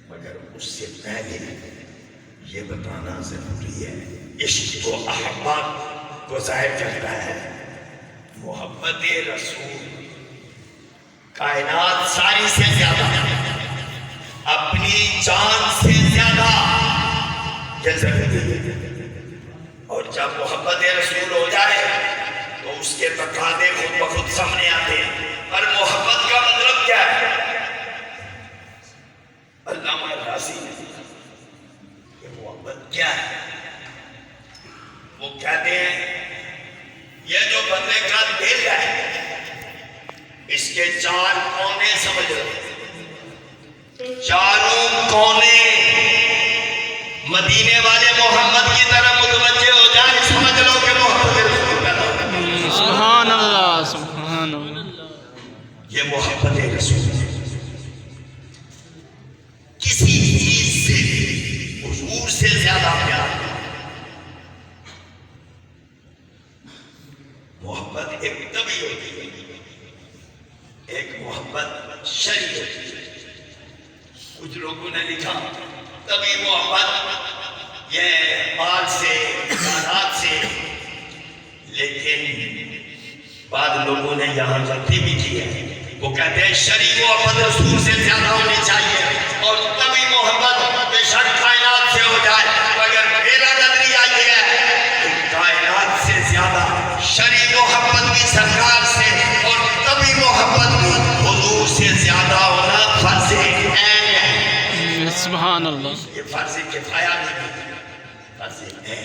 مگر اس سے پہلے یہ بتانا ضروری ہے. عشق و احباب کو ظاہر کرتا ہے. محبت رسول کائنات ساری سے زیادہ، اپنی جان سے زیادہ یہ ضروری ہے. اور جب محبت رسول ہو جائے تو اس کے تقاضے خود بخود سامنے آتے ہیں. اور محبت کا مطلب کیا ہے؟ علامہ راضی یہ محبت کیا ہے؟ وہ کہتے ہیں یہ جو بندے کا دل ہے اس کے 4 کونے سمجھ رہے، چاروں کونے مدینے والے محمد کی طرف متوجہ ہو جائے، سمجھ لو کہ محبت رسول پیدا ہو. سبحان اللہ سبحان اللہ. یہ محبت رسول ہے. کسی چیز سے حضور سے زیادہ پیار ہے. محبت ایک طبی ہوتی ہے، ایک محبت شرعی ہوتی ہے. کچھ لوگوں نے لکھا طبی محبت یہ مال سے امکانات سے، لیکن بعض لوگوں نے یہاں غلطی بھی کی ہے. وہ کہتے ہیں شرعی محبت رسول سے زیادہ ہونی چاہیے اور طبی محبت بے شک کائنات سے ہو جائے، مگر میرا نظریہ یہ ہے کہ کائنات سے زیادہ شرعی محبت بھی سرکار سے اور طبی محبت بھی حضور سے زیادہ ہونا فرض عین ہے. سبحان اللہ. یہ فرض کفایہ نہیں، فرض عین ہے.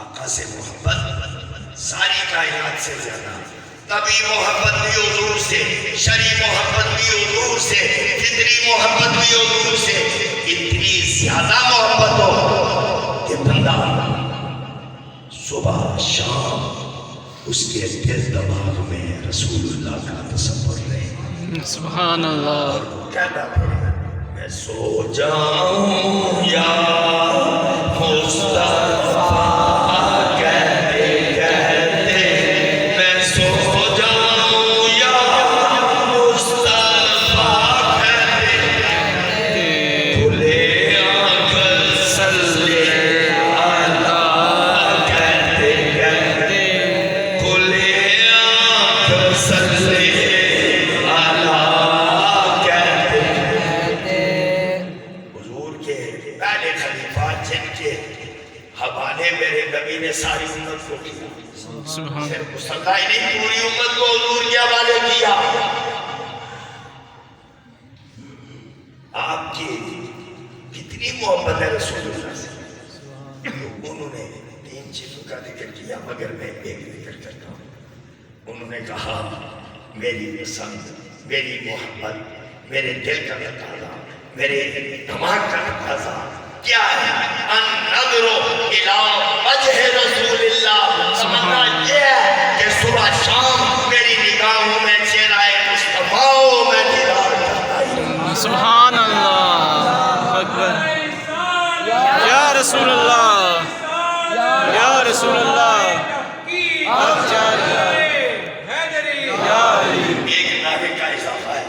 آقا سے محبت ساری کائنات سے زیادہ، طبی محبت بھی حضور سے، شرعی محبت بھی حضور سے، فطری محبت بھی حضور سے. اتنی زیادہ محبت ہو کہ بندہ صبح شام اس کے دل دماغ میں رسول اللہ کا تصور رہے. سبحان اللہ. اور وہ کہتا پھر میں سو جاؤں یا مصطفیٰ ساری امت کو کیا، صرف مسلح نہیں پوری امت کو حضور کے حوالے کیا. آپ کی کتنی محبت ہے رسول اللہ سے. انہوں نے 3 چیزوں کا ذکر کیا مگر میں ایک ذکر کرتا ہوں. انہوں نے کہا میری پسند، میری محبت، میرے دل کا تقاضا، میرے دماغ کا تقاضا کیا ہے؟ النظر الی وجہ رسول اللہ. سمجھنا یہ ہے کہ صبح شام میری نگاہوں میں چہرہ مصطفیٰ میں دیدار کرتا ہی. سبحان اللہ اکبر. یا رسول اللہ، یا رسول اللہ. ایک نعرے کا اضافہ ہے،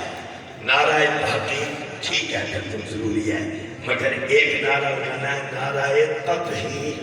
نعرہ تحقیق ٹھیک ہے بالکل ضروری ہے، مگر ایک نعرہ لگانا ہے نعرہ تطہیر.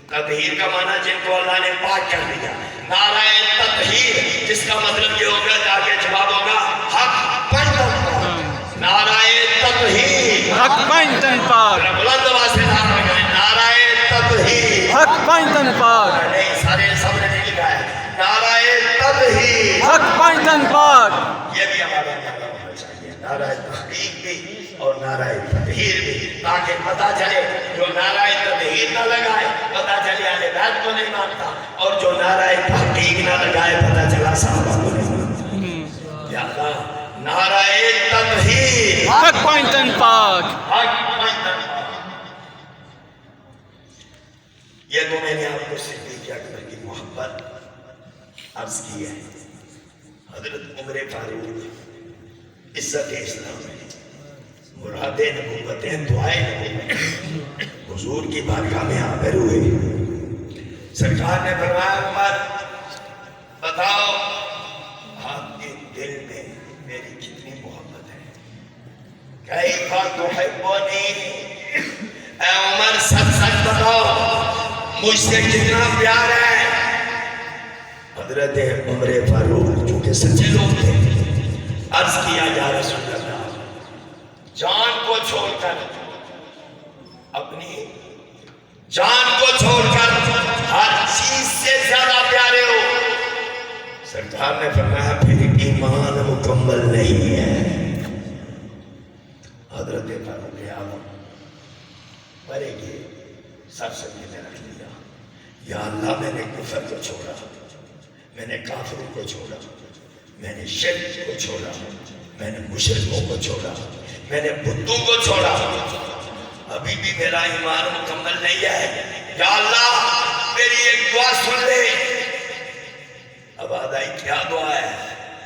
تطہیر کا معنی جن کو اللہ نے پاک کر دیا. نعرہ تطہیر جس کا مطلب یہ ہوگا کہ آگے جواب ہوگا حق پنجتن. نعرہ تطہیر حق پنجتن پاک. بلند آواز سے نعرہ لگائیں نعرہ تطہیر حق پنجتن پاک. نہیں سارے سب نے نہیں لکھا ہے نعرہ تطہیر حق پنجتن پاک. یہ بھی ہمارا نعرہ ہونا چاہیے، نعرہ تحقیق بھی اور نعرہ تطہیر بھی، تاکہ پتہ چلے جو نعرہ تطہیر نہ لگائے پتہ چلے اہل بیت کو نہیں مانتا، اور جو نعرہ تحقیق نہ لگائے پتہ چلا صحابہ کو نہیں مانتا. یا اللہ نعرہ تطہیر حق پنجتن پاک. حق پنجتن پاک. یہ تو میں نے آپ کو صدیق اکبر کی محبت عرض کی ہے. حضرت عمر فاروق عزت اسلام ہے، مرادیں نبوتیں دعائیں نبوتیں حضور کی بارگاہ میں حاضر ہوئے. سرکار نے فرمایا عمر بتاؤ آپ کے دل میں میری کتنی محبت ہے. کیف تحبنی، اے عمر سچ سچ بتاؤ مجھ سے کتنا پیار ہے. حضرت عمر فاروق چونکہ سچے لوگ تھے عرض کیا یا رسول اللہ جان کو چھوڑ کر، اپنی جان کو چھوڑ کر ہر چیز سے زیادہ پیارے ہو. سرکار نے فرمایا پھر ایمان مکمل نہیں ہے. حضرت فاروق اعظم پڑے گے سر سجدے میں رکھ لیا. یا اللہ میں نے کفر کو چھوڑا، میں نے کافروں کو چھوڑا، میں نے شرک کو چھوڑا، میں نے مشرکوں کو چھوڑا، میں نے بتوں کو چھوڑا، ابھی بھی میرا ایمان مکمل نہیں ہے. یا اللہ میری ایک دعا سن لے. اب آدھائی کیا دعا ہے؟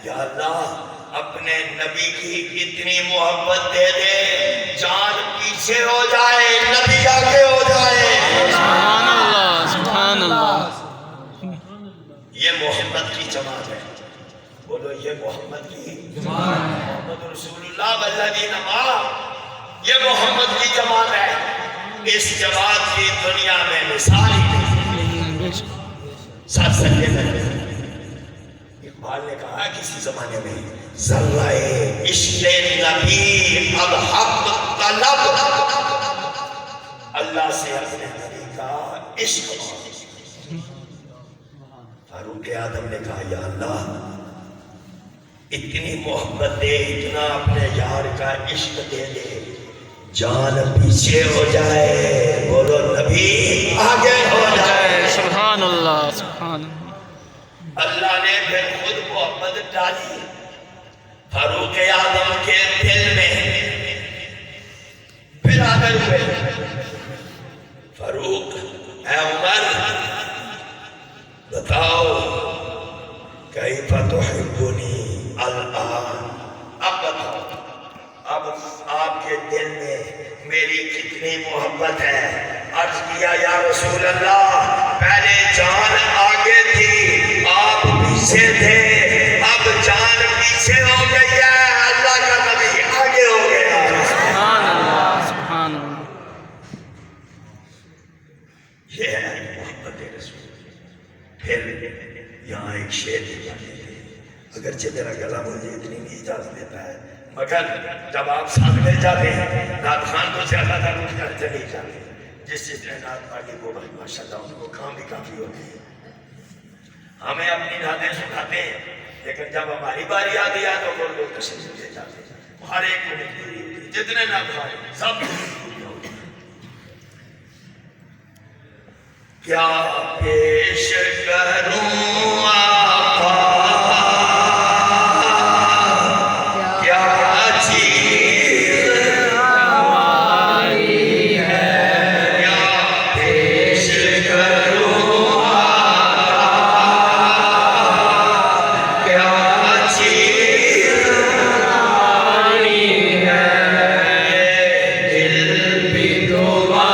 یا اللہ اپنے نبی کی اتنی محبت دے دے جان پیچھے ہو جائے نبی آگے ہو جائے. سبحان اللہ سبحان اللہ. یہ محمد کی جماعت ہے. بولو یہ محمد کی جماعت ہے. محمد رسول اللہ والذین معہ یہ محمد کی جماعت ہے. اس جماعت کی دنیا میں مثال ہی نہیں. ساتھ سکتے ہیں. اقبال نے کہا کسی زمانے میں ذرہ عشق نبی اب حق طلب اللہ سے اپنے نبی کا عشق. فاروق اعظم نے کہا یا اللہ اتنی محبت دے اتنا اپنے یار کا عشق دے دے جان پیچھے ہو جائے. بولو نبی آگے ہو جائے. سبحان اللہ سبحان اللہ. اللہ نے پھر خود محبت ڈالی فاروق اعظم کے دل میں. پھر آگر ہوئے فاروق اے عمر بتاؤ کیف تحبنی الآن. اب بتاؤ اب آپ کے دل میں میری کتنی محبت ہے. عرض کیا یا رسول اللہ پہلے جان آگے تھی آپ پیچھے تھے اب جان پیچھے ہو گئی ہے. اللہ کا نبی آگے ہو گیا. سبحان اللہ سبحان اللہ. یہ ہے محمد رسول. پھر یہاں ایک شعر لکھاتے تھے اگرچہ میرا گلا مجھے اتنی نہیں اجازت دیتا ہے مگر جب آپ ساتھ مل جاتے ہیں نعت خان کو زیادہ تر اٹھ کر چلے جاتے ہیں. جس نے نعت پاکی وہ بھائی ماشاء اللہ ان کو کام بھی کافی ہوتے ہیں. ہمیں اپنی نعتیں سکھاتے ہیں لیکن جب ہماری باری آتی ہے تو وہ لوگ تشریف لے جاتے ہیں. ہر ایک کو ملتی ہے جتنے نعت خان سب کیا پیش کروں آقا کیا چیز ہماری ہے. کیا پیش کروں آقا کیا چیز ہماری ہے. دل بھی تمہارا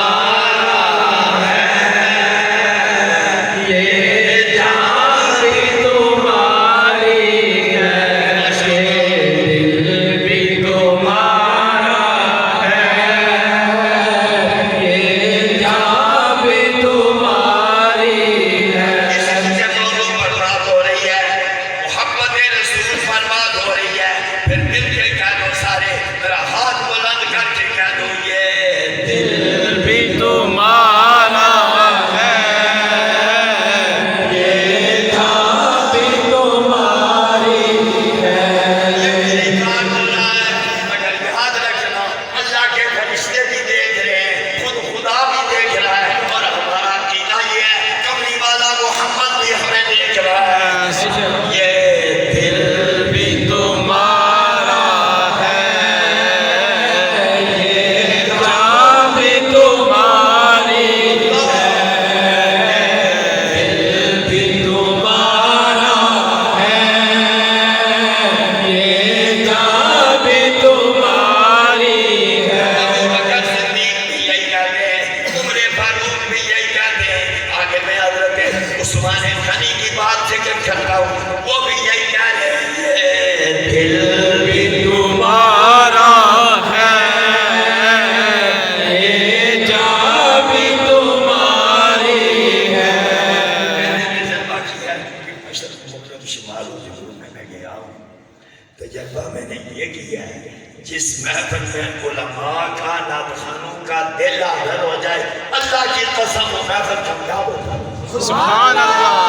تجربہ میں نے یہ کیا ہے جس محفل میں علماء کا نعت خوانوں کا دل آدھر ہو جائے اللہ کی قسم محفل کامیاب ہوتا ہے. سبحان اللہ.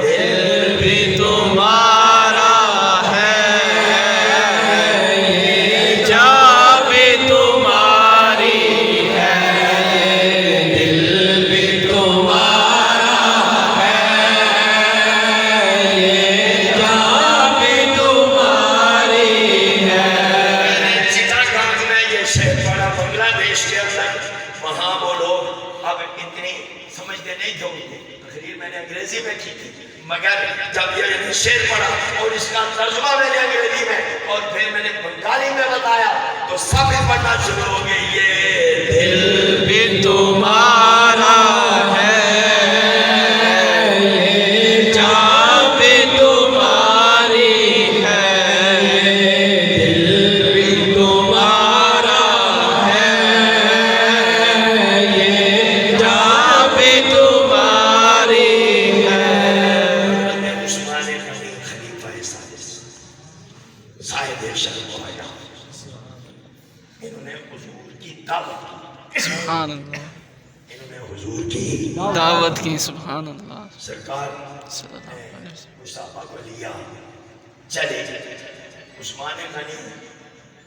دل بھی تمہارا ہے یہ جا بھی تمہاری ہے. دل بھی تمہارا ہے یہ جا بھی تمہاری ہے. میں نے چٹاگانگ میں یہ شہر پڑھا بنگلہ دیش کے اندر. وہاں وہ لوگ اب اتنی سمجھتے نہیں تھے. تقریر میں نے انگریزی میں کی تھی مگر جب یہ شعر پڑھا اور اس کا ترجمہ میں نے انگریزی میں اور پھر میں نے بنگالی میں بتایا تو سب پڑھنا شروع ہو گئی. یہ دل بھی تمہارا ہے, یہ جان بھی تمہاری ہے, دل بھی تمہارا ہے, یہ جان بھی تمہاری ہے. عثمان غنی خلیفہ ثالث صاحب شرف و حیا, انہوں نے حضور کی دعوت کی. سبحان اللہ. انہوں نے حضور کی دعوت کی. سبحان اللہ. سرکار صلی اللہ علیہ وسلم. مصطفیٰ کو لیا چلے. عثمان غنی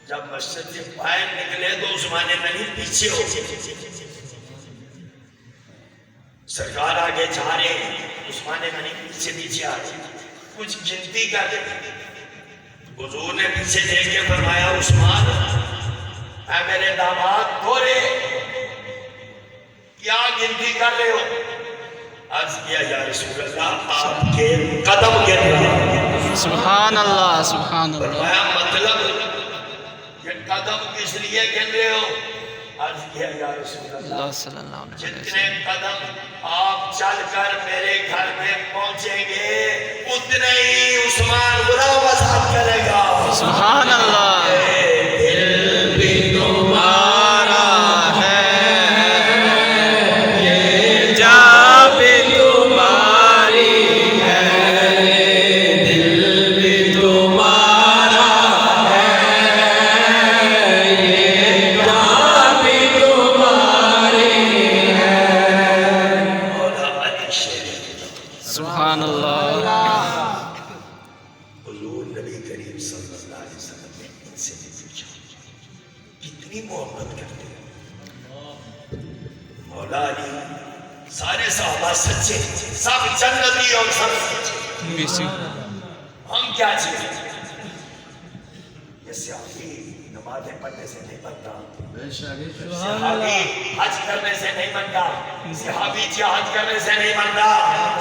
جب مسجد سے باہر نکلے تو عثمان غنی پیچھے ہو گئے. سرکار آگے جا رہے ہیں, عثمان غنی پیچھے پیچھے آ رہے, کچھ گنتی کر رہے. حضور نے پیچھے دیکھ کے فرمایا عثمان اے میرے داماد گورے کیا گنتی کر رہے ہو؟ عرض کیا یا رسول اللہ آپ کے قدم گر رہا ہے. سبحان اللہ. سبحان اللہ. فرمایا مطلب یہ قدم کس لیے گر رہے ہو؟ عرض کیا یا رسول اللہ صلی اللہ علیہ وسلم. جتنے قدم آپ چل کر میرے گھر میں پہنچیں گے اتنے ہی عثمان غلام آزاد کرے گا. سبحان اللہ. دل بھی تمہارا ہے, یہ جان بھی تمہاری ہے, دل بھی تمہارا ہے, یہ جان بھی تمہاری ہے. مولا علی شیر. سبحان اللہ. حضور نبی کریم صلی اللہ علیہ وسلم نے ان سے بھی پوچھا کتنی محبت کرتے ہیں؟ مولا علی سارے صحابہ سچے, سب جنتی اور سب سچے, ہم کیا چاہیے؟ یہ صحابی نمازیں پڑھنے سے نہیں بنتا, صحابی حج کرنے سے نہیں بنتا, صحابی جہاد کرنے سے نہیں بنتا,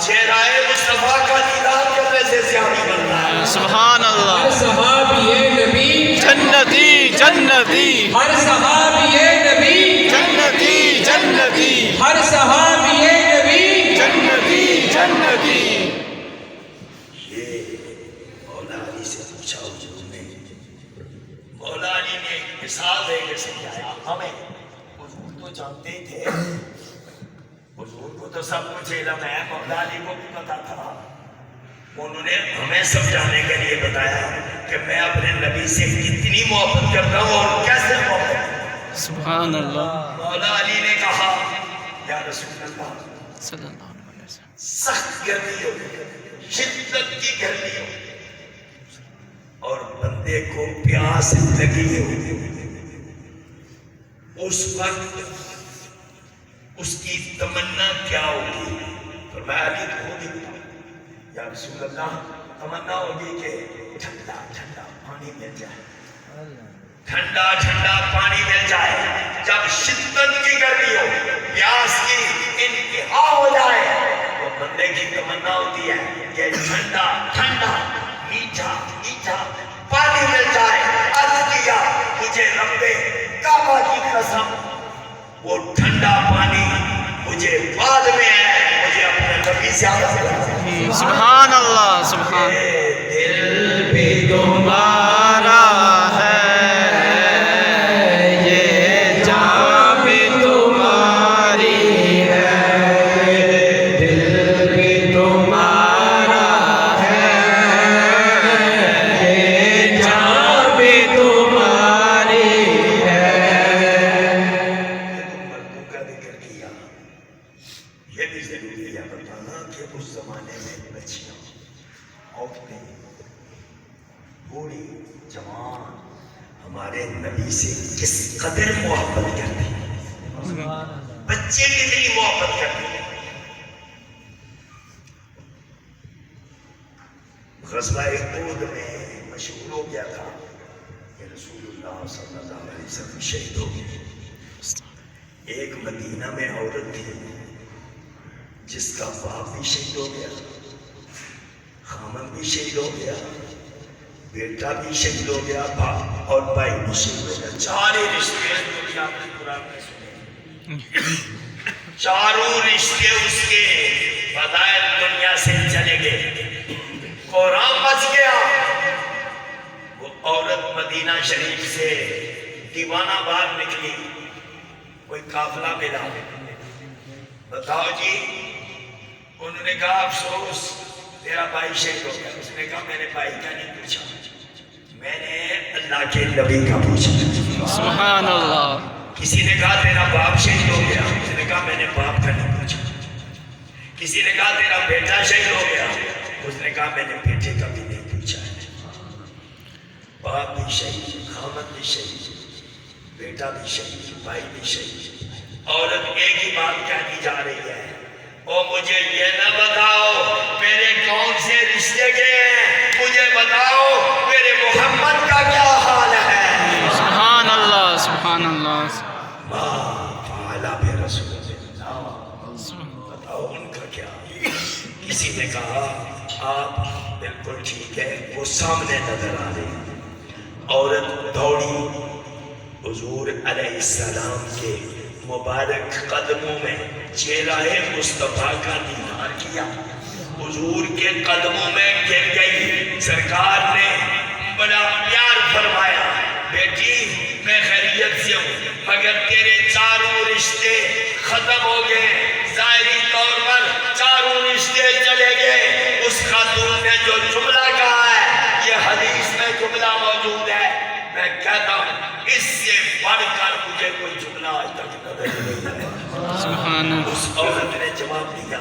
چہرہ مصطفیٰ کا دیدار کرنے سے صحابی بنتا ہے. سبحان اللہ. ہر صحابی نبی جنتی جنتی. ہر صحابی نبی جنتی جنتی. ہر صحابی نبی جنتی جنتی. یہ مولا علی سے پوچھا حضور نے. مولا علی نے ایک مثال دے کے سمجھایا ہمیں. حضور تو جانتے ہی تھے, حضور کو تو سب کچھ علم ہے, مولا علی کو بھی پتا تھا. انہوں نے ہمیں سمجھانے کے لیے بتایا کہ میں اپنے نبی سے کتنی محبت کرتا ہوں اور کیسے محبت کرتا ہوں. سبحان اللہ. مولا علی نے کہا یا رسول اللہ صلی اللہ علیہ وسلم. سخت گرمی ہو, شدت کی گرمی ہو اور بندے کو پیاس لگی ہو, اس وقت اس کی تمنا کیا ہوگی؟ فرمایا علی تو ہوگی یا رسول اللہ تمنا ہوگی کہ ٹھنڈا ٹھنڈا پانی مل جائے, ٹھنڈا ٹھنڈا پانی مل جائے. جب شدت کی گرمی ہو, پیاس کی انتہا ہو جائے تو بندے کی تمنا ہوتی ہے کہ ٹھنڈا ٹھنڈا میٹھا میٹھا پانی مل جائے. عرض کیا مجھے رب کعبہ کی قسم وہ ٹھنڈا پانی مجھے بعد میں ہے, مجھے اپنے نبی سے سبحان اللہ. سبحان. دل بھی تمہارا ہے, یہ جان بھی تمہاری ہے, دل بھی تمہارا ہے, یہ جان بھی تمہاری ہے. مردوں کا ذکر کیا, یہ بھی ضروری ہے بتانا کہ اس زمانے میں بچیاں عورتیں بوڑھی جوان ہمارے نبی سے کس قدر محبت کرتے ہیں, بچے کتنی محبت کرتے ہیں. غزوہ احد میں مشہور ہو گیا تھا کہ رسول اللہ صلی اللہ علیہ وسلم شہید ہو گئے. ایک مدینہ میں عورت تھی جس کا باپ بھی شہید ہو گیا, خامن بھی شہید ہو گیا، بیٹا بھی شہید ہو گیا، باپ اور بھائی بھی شہید ہو گیا. چارے رشتے دنیا میں قرآن میں سنے، چاروں رشتے اس کے بظاہر دنیا سے چلے گئے. قرآن بچ گیا. وہ عورت مدینہ شریف سے دیوانہ باہر نکلی، کوئی قافلہ ملا. بتاؤ جی، انہوں نے کہا افسوس تیرا بھائی شہید ہو گیا. اس نے کہا میں نے بھائی کا نہیں پوچھا، میں نے اللہ کے نبی کا پوچھا. سبحان اللہ. کسی نے کہا تیرا باپ شہید ہو گیا، اس نے کہا میں نے باپ کا نہیں پوچھا. کسی نے کہا تیرا بیٹا شہید ہو گیا، اس نے کہا میں نے بیٹے کا بھی نہیں پوچھا. باپ بھی شہید، خامد بھی شہید، بیٹا بھی شہید، بھائی بھی شہید. عورت ایک ہی بات کہتی جا رہی ہے، او مجھے یہ نہ بتاؤ میرے کون سے رشتے کے ہیں، مجھے بتاؤ میرے محمد کا کیا حال ہے. سبحان اللہ. سبحان اللہ. فعلا بے رسول اللہ، بتاؤ ان کا کیا. کسی نے کہا آپ بالکل ٹھیک ہے، وہ سامنے نظر آ رہی. عورت دوڑی حضور علیہ السلام کے مبارک قدموں میں چہرہ مصطفیٰ کا دیدار کیا. حضور کے قدموں میں گر گئی. سرکار نے بڑا پیار فرمایا، بیٹی میں خیریت سے ہوں، مگر تیرے چاروں رشتے ختم ہو گئے. ظاہری طور پر چاروں رشتے چلے گئے. اس خاتون نے جو جملہ کہا ہے، یہ حدیث میں جملہ موجود ہے. میں کہتا ہوں اس سے بڑھ کر مجھے کوئی جملہ آج تک نظر نہیں آیا. سبحان اللہ. اس عورت نے جواب دیا،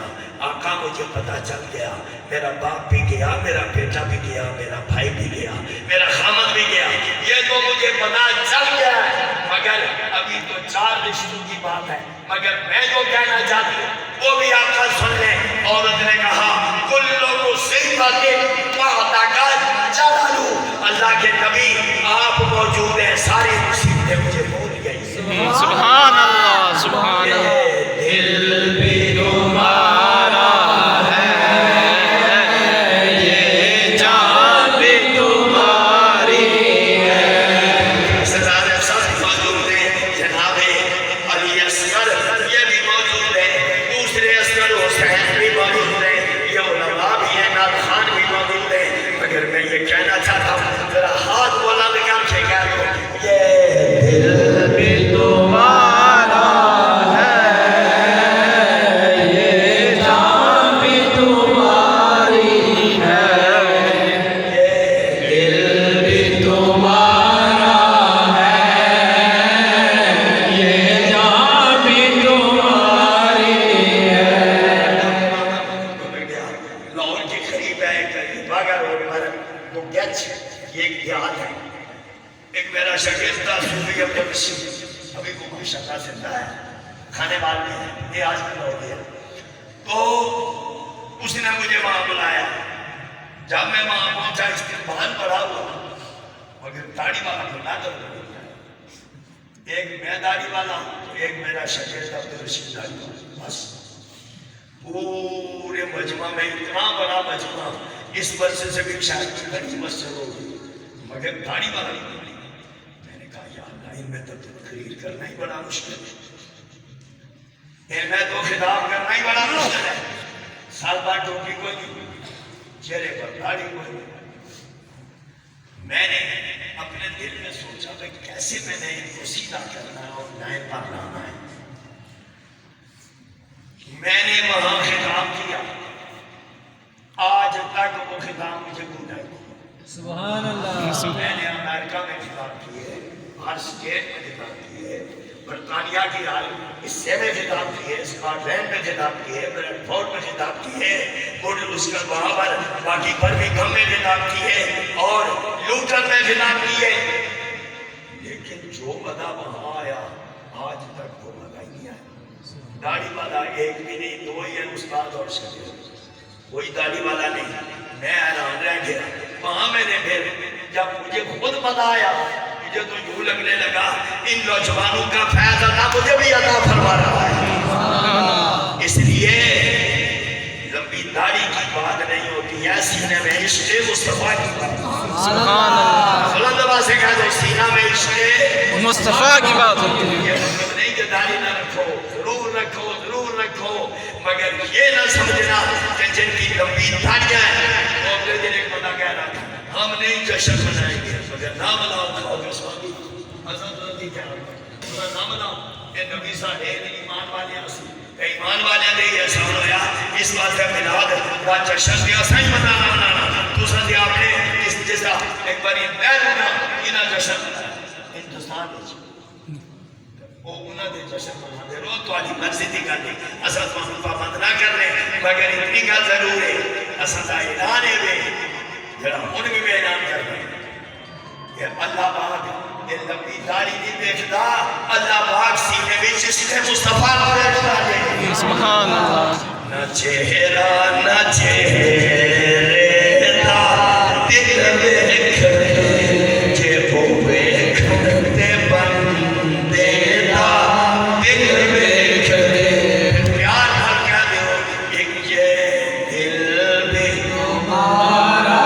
آقا مجھے پتا چل گیا، میرا باپ بھی گیا، میرا بیٹا بھی گیا، میرا بھائی بھی گیا، میرا خامد بھی گیا، یہ تو مجھے پتا چل گیا ہے، مگر ابھی تو 4 رشتوں کی بات ہے. مگر میں جو کہنا چاہتی ہوں وہ بھی آقا سن لیں. عورت نے کہا کل مصیبت وحدک جلالو. اللہ کے نبی آپ موجود ہیں، ساری مصیبتیں مجھے بھول گئی. سبحان اللہ. سبحان اللہ. دل بھی تمہارا ہے، یہ جان بھی تمہاری ہے. سردار صاحب موجود ہیں، جناب علی اصغر یہ بھی موجود ہیں، دوسرے اصغر حسین بھی موجود ہیں، یہ علماء بھی ہیں، نعت خوان بھی موجود ہیں. مگر میں یہ کہنا چاہتا ہوں، ذرا ہاتھ بلند کر کے کہہ دو، یہ دل بھی تمہارا کھانے والے ہیں، یہ آج کل ہو گیا. تو اس نے مجھے وہاں بلایا. جب میں وہاں پہنچا استقبال پڑا ہوا، مگر داڑھی والا بلا کر ایک میں داڑھی والا ہوں، ایک میرا شاگرد عبدالرشید داڑھی والا. بس پورے مجمع میں اتنا بڑا مجمع، اس مسجد سے بھی شاید کوئی بڑی مسجد ہوگی، مگر داڑھی والا نہیں. میں نے کہا یا اللہ، ان میں تو تقریر کرنا ہی بڑا مشکل ہے، میں تو خطاب کرنا ہی بڑا مشکل ہے. سال بار ٹوپی کوئی نہیں، چہرے پر داڑھی کوئی نہیں. میں نے اپنے دل میں سوچا کہ کیسے میں نے ان کو سیدھا کرنا ہے اور دائیں پر لانا ہے. میں نے وہاں خطاب کیا، آج تک وہ خطاب مجھے بھولا ہی نہیں. سبحان اللہ. میں نے امریکہ میں خطاب کیے، ہر اسٹیٹ میں خطاب کیے، برطانیہ کی حصے میں خطاب کیے، اسکاٹ لینڈ میں خطاب کیے، بریڈ فورڈ میں خطاب کیے، اس کا وہاں پر باقی برمنگھم میں خطاب کیے اور لوٹن میں خطاب کیے. لیکن جو مزہ وہاں آیا آج تک وہ مزہ ہی نہیں آیا. داڑھی والا ایک بھی نہیں، 2 ہی ہیں، استاد اور شاگرد، کوئی داڑھی والا نہیں. میں حیران رہ گیا. وہاں میں نے پھر جب مجھے خود مزہ آیا، مجھے تو یوں لگنے لگا ان نوجوانوں کا فیض عطا مجھے بھی عطا فرما رہا ہے. اس لیے لمبی داڑھی کی بات نہیں ہوتی یہ سینے میں عشق مصطفیٰ کی بات سبحان اللہ بلند آواز سے کہہ دو سینہ میں عشق مصطفیٰ کی بات ہوتی ہے. یہ مطلب نہیں کہ داڑھی نہ رکھو، ضرور رکھو، ضرور رکھو، مگر یہ نہ سمجھنا کہ جن کی لمبی داڑیاں ہیں وہ اگلے دن ایک بندہ کہہ رہا تھا ہم نہیں جشن منائیں گے مگر نہ مناؤ کھاؤ گے سوامی حضرت رضی کہہ رہا نہ مناؤ یہ نبی صاحب ہے ایمان والے اسی ایمان والے نے یہ سامن ہویا اس واسطے ملاد دا جشن دیا سائن منانا دوسرا دیا آپ نے اس جیسا ایک باری بیرنا انہا جشن منایا ہندوستان میں وہ انہاں دے جشن منانا دے رو تو علی مرضی دی کر دی اسد محمد پابند نہ کر لے مگر اتنی کا ضرور ہے اسد اعلان ہے بے جڑا ان بھی اعلان کر رہے کہ اللہ پاک یہ لمبی داڑھی نہیں دیکھتا اللہ پاک سینے میں عشق مصطفیٰ کو دیکھتا ہے. سبحان اللہ. نہ چہرہ نہ چہرے دا دل ویکھتے جے وہ ویکھتے بندے دا دل ویکھتے پیار نال کہہ دیو ایک یہ دل بھی تمہارا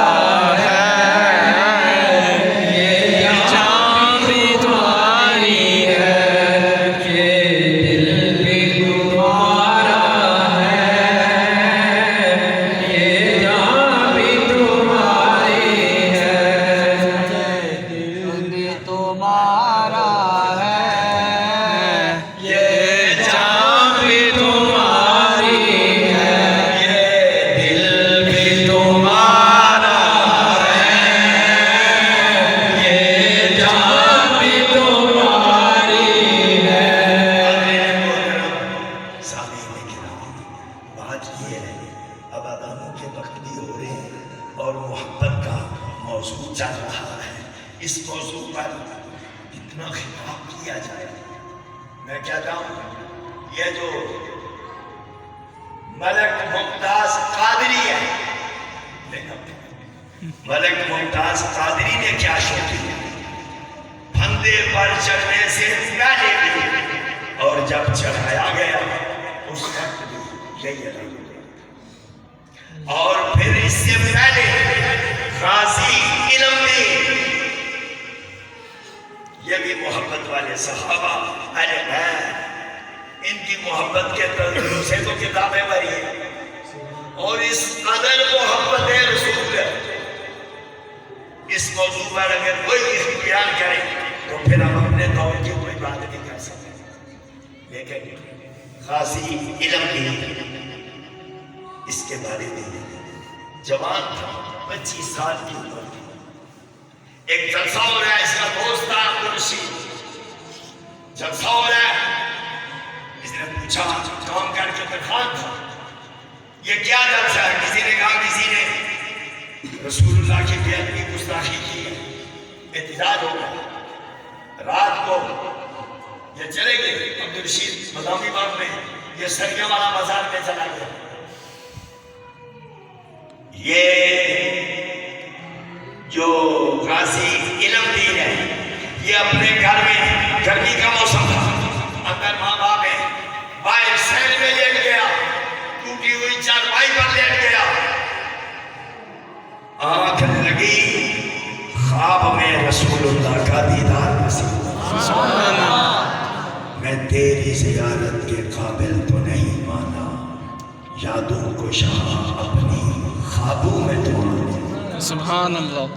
سبحان اللہ.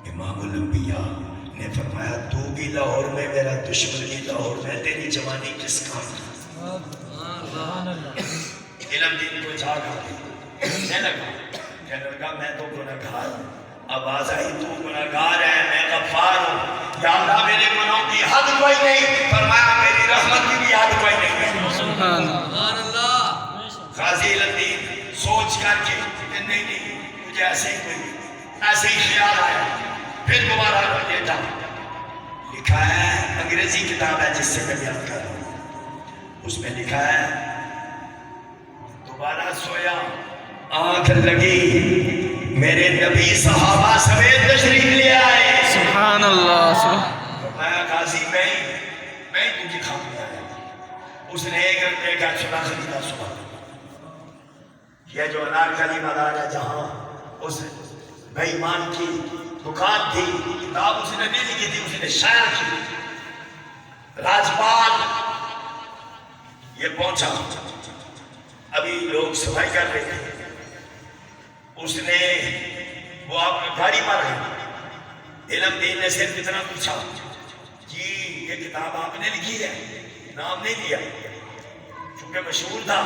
امام الانبیاء نے فرمایا تو بھی لاہور میں میرا دشمن بھی لاہور میں تیری جوانی کس کام کی. علم دین کو جاگ آئی کہنے لگا میں تو گناہگار ہوں. آواز آئی تو گناہگار ہے میں غفار ہوں یا اللہ میرے گناہوں کی حد کوئی نہیں. فرمایا میری رحمت کی بھی حد کوئی نہیں ہے. سبحان اللہ. غازی الدین سوچ کر کے نہیں مجھے ایسے ہی خیال آیا پھر دوبارہ دیتا لکھا ہے انگریزی کتاب ہے جس سے میں بیان کر رہا ہوں اس میں لکھا ہے دوبارہ سویا آنکھ لگی میرے نبی صحابہ سمیت تشریف لے آئے. سبحان اللہ. میں غازی میں تجھے خام لے آیا. اس نے ایک گھنٹے کا چلا خریدا صبح یہ جو انارکلی مدار ہے جہاں اس بے ایمان کی دکان تھی، کتاب اس نے نہیں لکھی تھی، اس نے شائع کی. راجپال یہ پہنچا، ابھی لوگ صفائی کر رہے تھے. اس نے وہ آپ گاڑی پر ہے. علم دین نے صرف اتنا پوچھا، جی یہ کتاب آپ نے لکھی ہے؟ نام نہیں لیا، چونکہ مشہور تھا،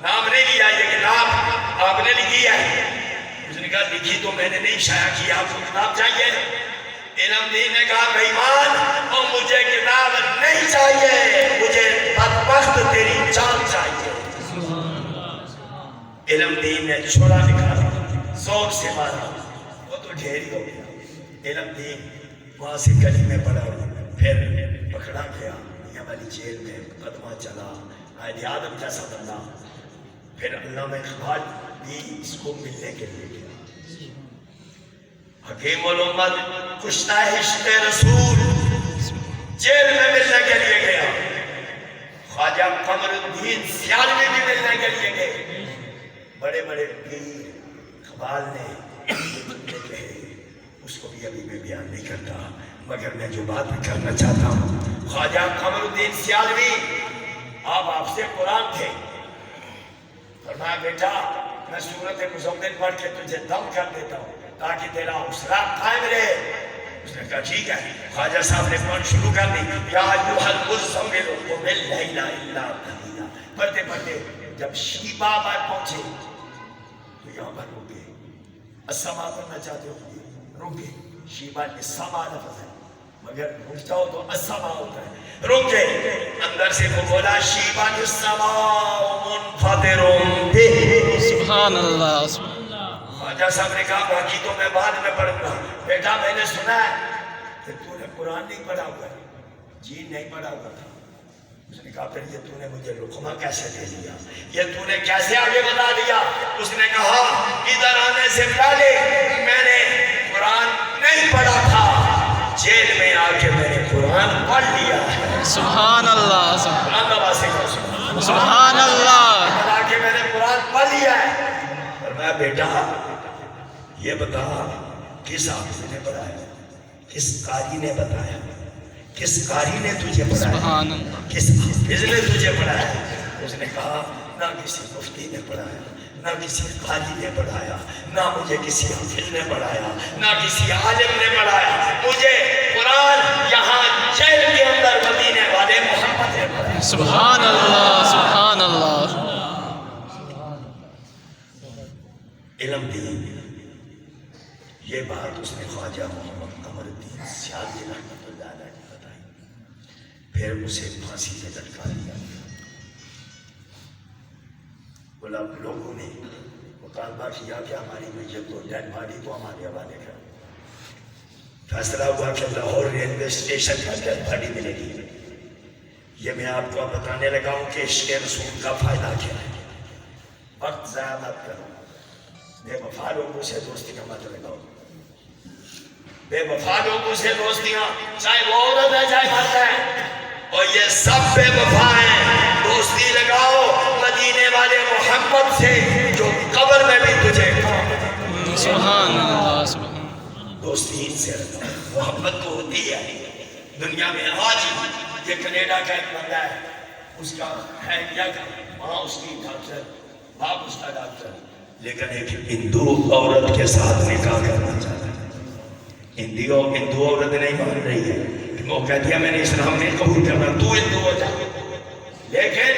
نام نہیں لیا. یہ کتاب آپ نے لکھی ہے؟ اس نے کہا لکھی تو میں نے نہیں، شائع کی. آپ کو کتاب چاہیے؟ علم دین نے کہا بے ایمان، اور مجھے کتاب نہیں چاہیے، مجھے بدبخت تیری جان چاہیے. علم دین نے چھوڑا نکالا، زور سے مارا، وہ تو ڈھیر ہو گیا. علم دین وہاں سے گلی میں پڑا، پھر پکڑا گیا یہ والی جیل میں، قدمہ چلا، قائد اعظم جیسا بندہ. پھر علامہ اقبال بھی اس کو ملنے کے لیے گیا. حکیم الامت کشتہ عشق رسول جیل میں ملنے کے لیے گیا. خواجہ قمر الدین سیالوی بھی ملنے کے لیے گئے. بڑے بڑے پیر اقبال نے کہے، اس کو بھی ابھی میں بیان نہیں کرتا، مگر میں جو بات کرنا چاہتا ہوں، خواجہ قمر الدین سیالوی آپ سے قرآن تھے. فرمایا بیٹا میں سورت مزمل پڑھ کے تجھے دم کر دیتا ہوں تاکہ تیرا اسرا قائم رہے. اس نے کہا ٹھیک ہے. خواجہ صاحب نے پڑھ شروع کر دی، یا ایھا المزمل قم اللیل الا قلیلا. پڑھتے پڑھتے جب شیبہ پر پہنچے تو یہاں پر رکے. السما پڑھنا چاہتے ہو رکے. شیبہ السما لفظ ہے، مگر رک جاؤ تو السما ہوتا ہے. رکے، اندر سے وہ بولا شیبہ السماء منفطر بہ. سبحان اللہ. خواجہ صاحب نے کہا باقی تو میں بعد میں پڑھوں گا. بیٹا میں نے سنا ہے کہ تو نے قرآن نہیں پڑھا ہوا ہے. جی نہیں پڑھا ہوا تھا. اس نے کہا پھر یہ تو نے مجھے لقمہ کیسے دے دیا، یہ تو نے کیسے آگے بتا دیا؟ اس نے کہا ادھر آنے سے پہلے میں نے قرآن نہیں پڑھا تھا، جیل میں آ کے میں نے قرآن پڑھ لیا ہے. سبحان اللہ. سبحان اللہ. آ کے میں نے قرآن پڑھ لیا ہے. اور میں بیٹا یہ بتا کس حافظ نے پڑھایا، کس قاری نے بتایا، کس قاری نے تجھے پڑھایا، کس حافظ نے تجھے پڑھایا؟ اس نے کہا نہ کسی مفتی نے پڑھایا، نہ کسی قاری نے پڑھایا، نہ مجھے کسی حافظ نے پڑھایا، نہ کسی عالم نے پڑھایا. مجھے قرآن یہاں جیل کے اندر مدینے والے محمد نے پڑھایا. سبحان اللہ. سبحان اللہ. علم دین یہ بات اس نے خواجہ محمد قمر الدین سیالوی رحمۃ اللہ علیہ نے بتائی. پھر اسے پھانسی سے لٹکا دیا. بولا لوگوں نے مطالبہ کیا کہ ہماری میت کو ڈیڈ باڈی کو ہمارے حوالے کرو. فیصلہ ہوا کہ لاہور ریلوے اسٹیشن پر ڈیڈ باڈی ملے گی. یہ میں آپ کو بتانے لگا ہوں کہ عشق رسول کا فائدہ کیا ہے. وقت ضائع مت کرو. بے وفا لوگوں سے دوستیاں مت لگاؤ. بے وفا لوگوں سے دوستیاں، چاہے وہ عورت ہے چاہے مرد ہے، اور یہ سب بے وفا ہیں. دوستی لگاؤ مدینے والے محمد سے جو قبر میں بھی تجھے کام دے. سبحان اللہ. دوستی ان سے لگاؤ. محبت تو ہوتی ہے دنیا میں. آج یہ کینیڈا کا ایک بندہ ہے، اس کا ہے کیا کہ ماں اس کی ڈاکٹر، باپ اس کا ڈاکٹر، لیکن ایک ہندو عورت کے ساتھ نکاح کرنا چاہتا ہے. ہندو عورت نہیں مان رہی ہے. وہ کہتی ہے میں نے اسلام نہیں قبول کرنا، تو ہندو ہو جا. لیکن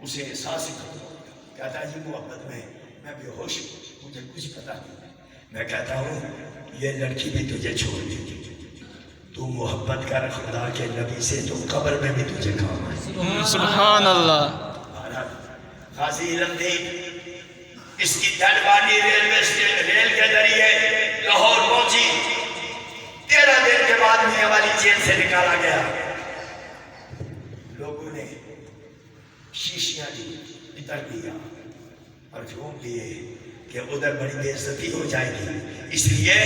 اسے احساس ہی کہتا ہے یہ محبت میں بے ہوش ہوں، مجھے کچھ پتا نہیں. میں کہتا ہوں یہ لڑکی بھی تجھے چھوڑ دے گی. تو محبت کر خدا کے نبی سے، تو قبر میں بھی تجھے کام آئے. سبحان اللہ. غازی علم دین اس کی ڈیڈ باڈی ریل کے ذریعے لاہور پہنچی. 13 دن کے بعد میں ہماری جیل سے نکالا گیا. لوگوں نے شیشیاں دی، عطر دیا، پرفیوم دیے کہ ادھر بڑی بے عزتی ہو جائے گی، اس لیے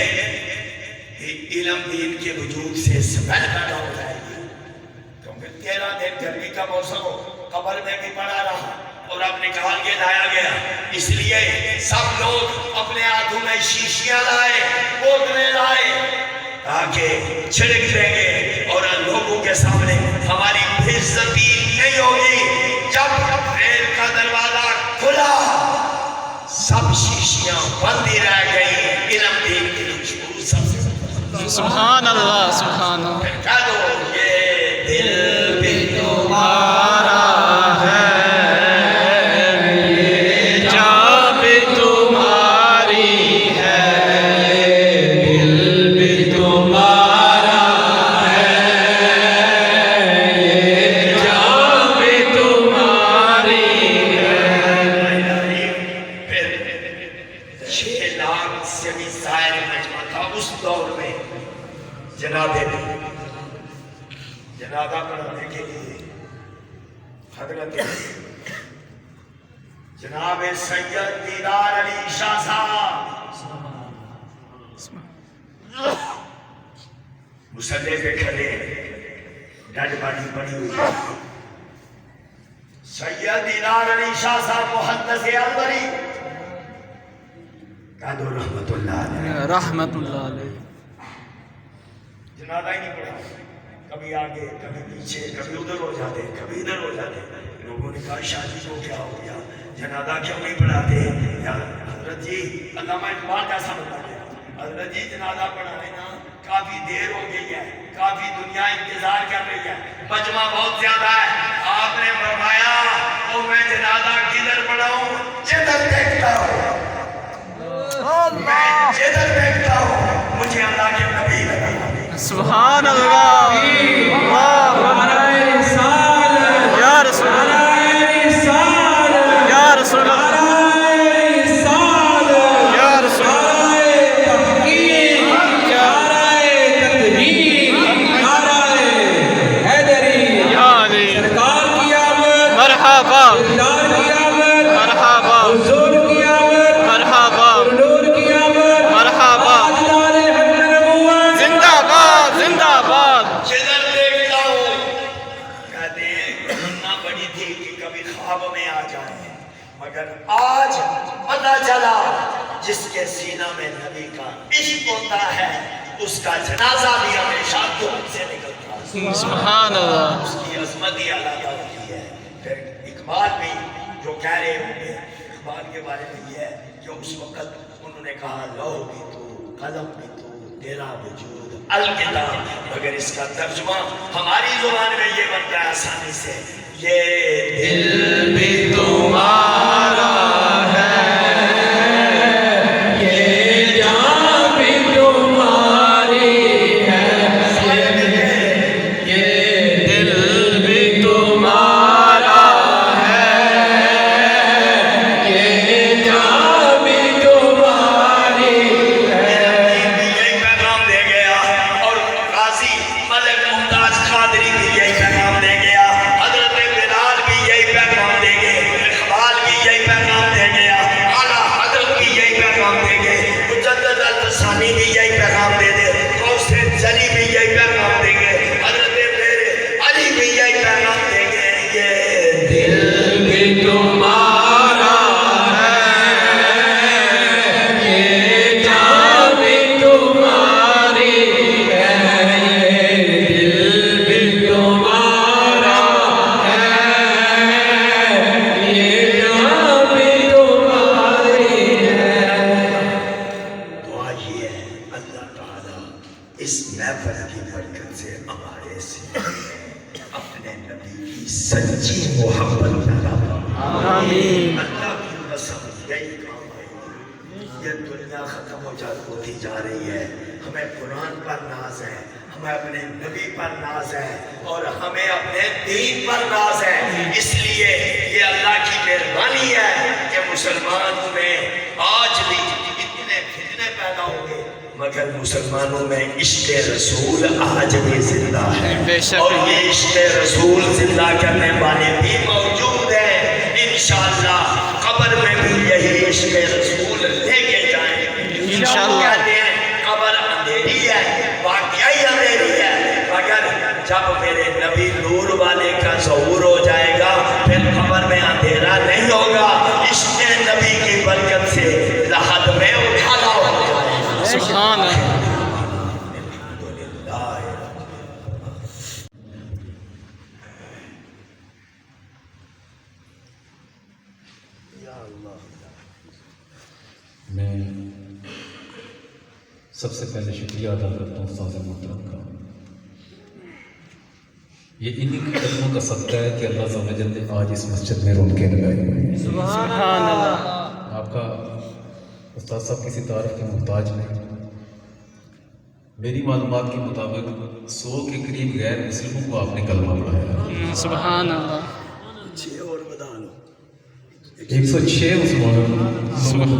علم دین کے وجود سے سمیل پیدا ہو جائے گی. کیونکہ 13 دن گرمی کا موسم ہو، قبر میں بھی پڑا رہا، اور اب نکال کے لایا گیا. اس لیے سب لوگ اپنے ہاتھوں میں شیشیاں لائے, بوتلیں لائے, تاکہ چھڑک دیں گے اور لوگوں کے سامنے ہماری بے عزتی نہیں ہوگی. جب ریل کا دروازہ کھلا سب شیشیاں بند ہی رہ گئی. علم دین کی شروع سب سے سبحان اللہ سبحان اللہ. کہہ دو یہ دل بھی تمہارا ہے یہ جاں بھی تمہاری ہے یہ دل بھی تمہارا ہے یہ جاں بھی تمہاری ہے. پھر 6 لاکھ سے بھی زائد مجمع تھا اس دور میں. جنازہ پڑھانے کے لیے حضرت جناب سید دیدار علی شاہ صاحب مصلی پہ کھڑے, ڈیڈ باڈی پڑی ہوئی ہے. سید دیدار علی شاہ صاحب محدث البری کہہ دو رحمت اللہ علیہ. رحمت اللہ علیہ. جنازہ ہی نہیں پڑھا, کبھی آگے کبھی پیچھے, کبھی ادھر ہو جاتے کبھی ادھر ہو جاتے. لوگوں نے کہا شادی کو کیا ہو گیا, جنازہ کیوں نہیں پڑھاتے؟ حضرت جی علامہ اقبال کا سمجھا گیا, حضرت جی جنازہ پڑھانے نا کافی دیر ہو گئی ہے, کافی دنیا انتظار کر رہی ہے, مجمع بہت زیادہ ہے. آپ نے فرمایا وہ میں جنازہ کدھر پڑھاؤں؟ جدھر دیکھتا ہوں میں جدھر دیکھتا ہوں مجھے اللہ کے نبی لگا. سبحان اللہ. یا رسول اللہ یا رسول اللہ یا رسول مرحبا مرحبا مرحبا مرحبا زندہ باد زندہ باد. جدھر دیکھتا ہوں کہتے ہیں تمنا بڑی تھی کہ کبھی خواب میں آ جائے, مگر آج پتہ چلا جس کے سینہ میں نبی کا عشق ہوتا ہے اس کا جنازہ بھی ہمیشہ دھوپ سے نکلتا ہے. سبحان اللہ. اس کی عظمت ہی علیحدہ ہوتی ہے. پھر اقبال بھی جو کہہ رہے ہوں گے, اقبال کے بارے میں یہ ہے کہ اس وقت انہوں نے کہا لو بھی تو قلم بھی تو تیرا وجود الوداع, مگر اس کا ترجمہ ہماری زبان میں یہ بنتا ہے آسانی سے, یہ دل بھی تمہارا ہے یہ جاں بھی تمہاری ہے یہ دل بھی تمہارا ہے یہ جاں بھی تمہاری ہے. یہی پیغام دے گیا اور قاضی ملک ممتاز قادری بھی یہی پیغام دے گیا, حضرت بلال بھی یہی پیغام دے گئے, اقبال بھی یہی پیغام دے گیا, اعلیٰ حضرت بھی یہی پیغام دے گئے, مجدد الثانی بھی یہی پیغام دے دے, غوث جلی بھی یہی پیغام دے گئے, حضرت پیر علی بھی یہی پیغام دے گئے, یہ دل بھی تمہارا ہے یہ جاں بھی تمہاری ہے یہ دل بھی تمہارا ہے یہ جاں بھی تمہاری ہے. دعا یہ ہے اللہ تعالیٰ اس محفل کی برکت سے ہمارے سے اپنے نبی کی سچی محبت نہ آمین. اللہ کی قسم یہی کام ہے. یہ دنیا ختم ہوتی جا رہی ہے, ہمیں قرآن پر ناز ہے, ہمیں اپنے نبی پر ناز ہے اور ہمیں اپنے دین پر ناز ہے. اس لیے یہ اللہ کی مہربانی ہے کہ مسلمانوں میں آج بھی اتنے فتنے پیدا ہو گئے مگر مسلمانوں میں عشق رسول آج بھی زندہ ہے, اور یہ عشق رسول زندہ کرنے والے بھی موجود ہیں. انشاءاللہ قبر میں بھی یہی عشق رسول لے کے جائیں گے. انشاءاللہ. کہتے ہیں قبر اندھیری ہے, واقعی اندھیری ہے, مگر جب میرے نبی نور والے کا ظہور ہو جائے گا پھر قبر میں اندھیرا نہیں ہوگا، عشق نبی کی برکت سے لحد میں اٹھانا ہوگا۔ سبحان اللہ۔ میں سب سے پہلے شکریہ ادا کرتا ہوں استاد محترم کا۔ یہ انہی قدموں کا صدقہ ہے کہ اللہ عز و جل نے آج اس مسجد میں رونقیں لگائی ہوئی۔ سبحان اللہ۔ آپ کا استاد صاحب کسی تعارف کے محتاج نہیں۔ میری معلومات کے مطابق 100 کے قریب غیر مسلموں کو آپ نے کلمہ پڑھایا۔ سبحان اللہ۔ 106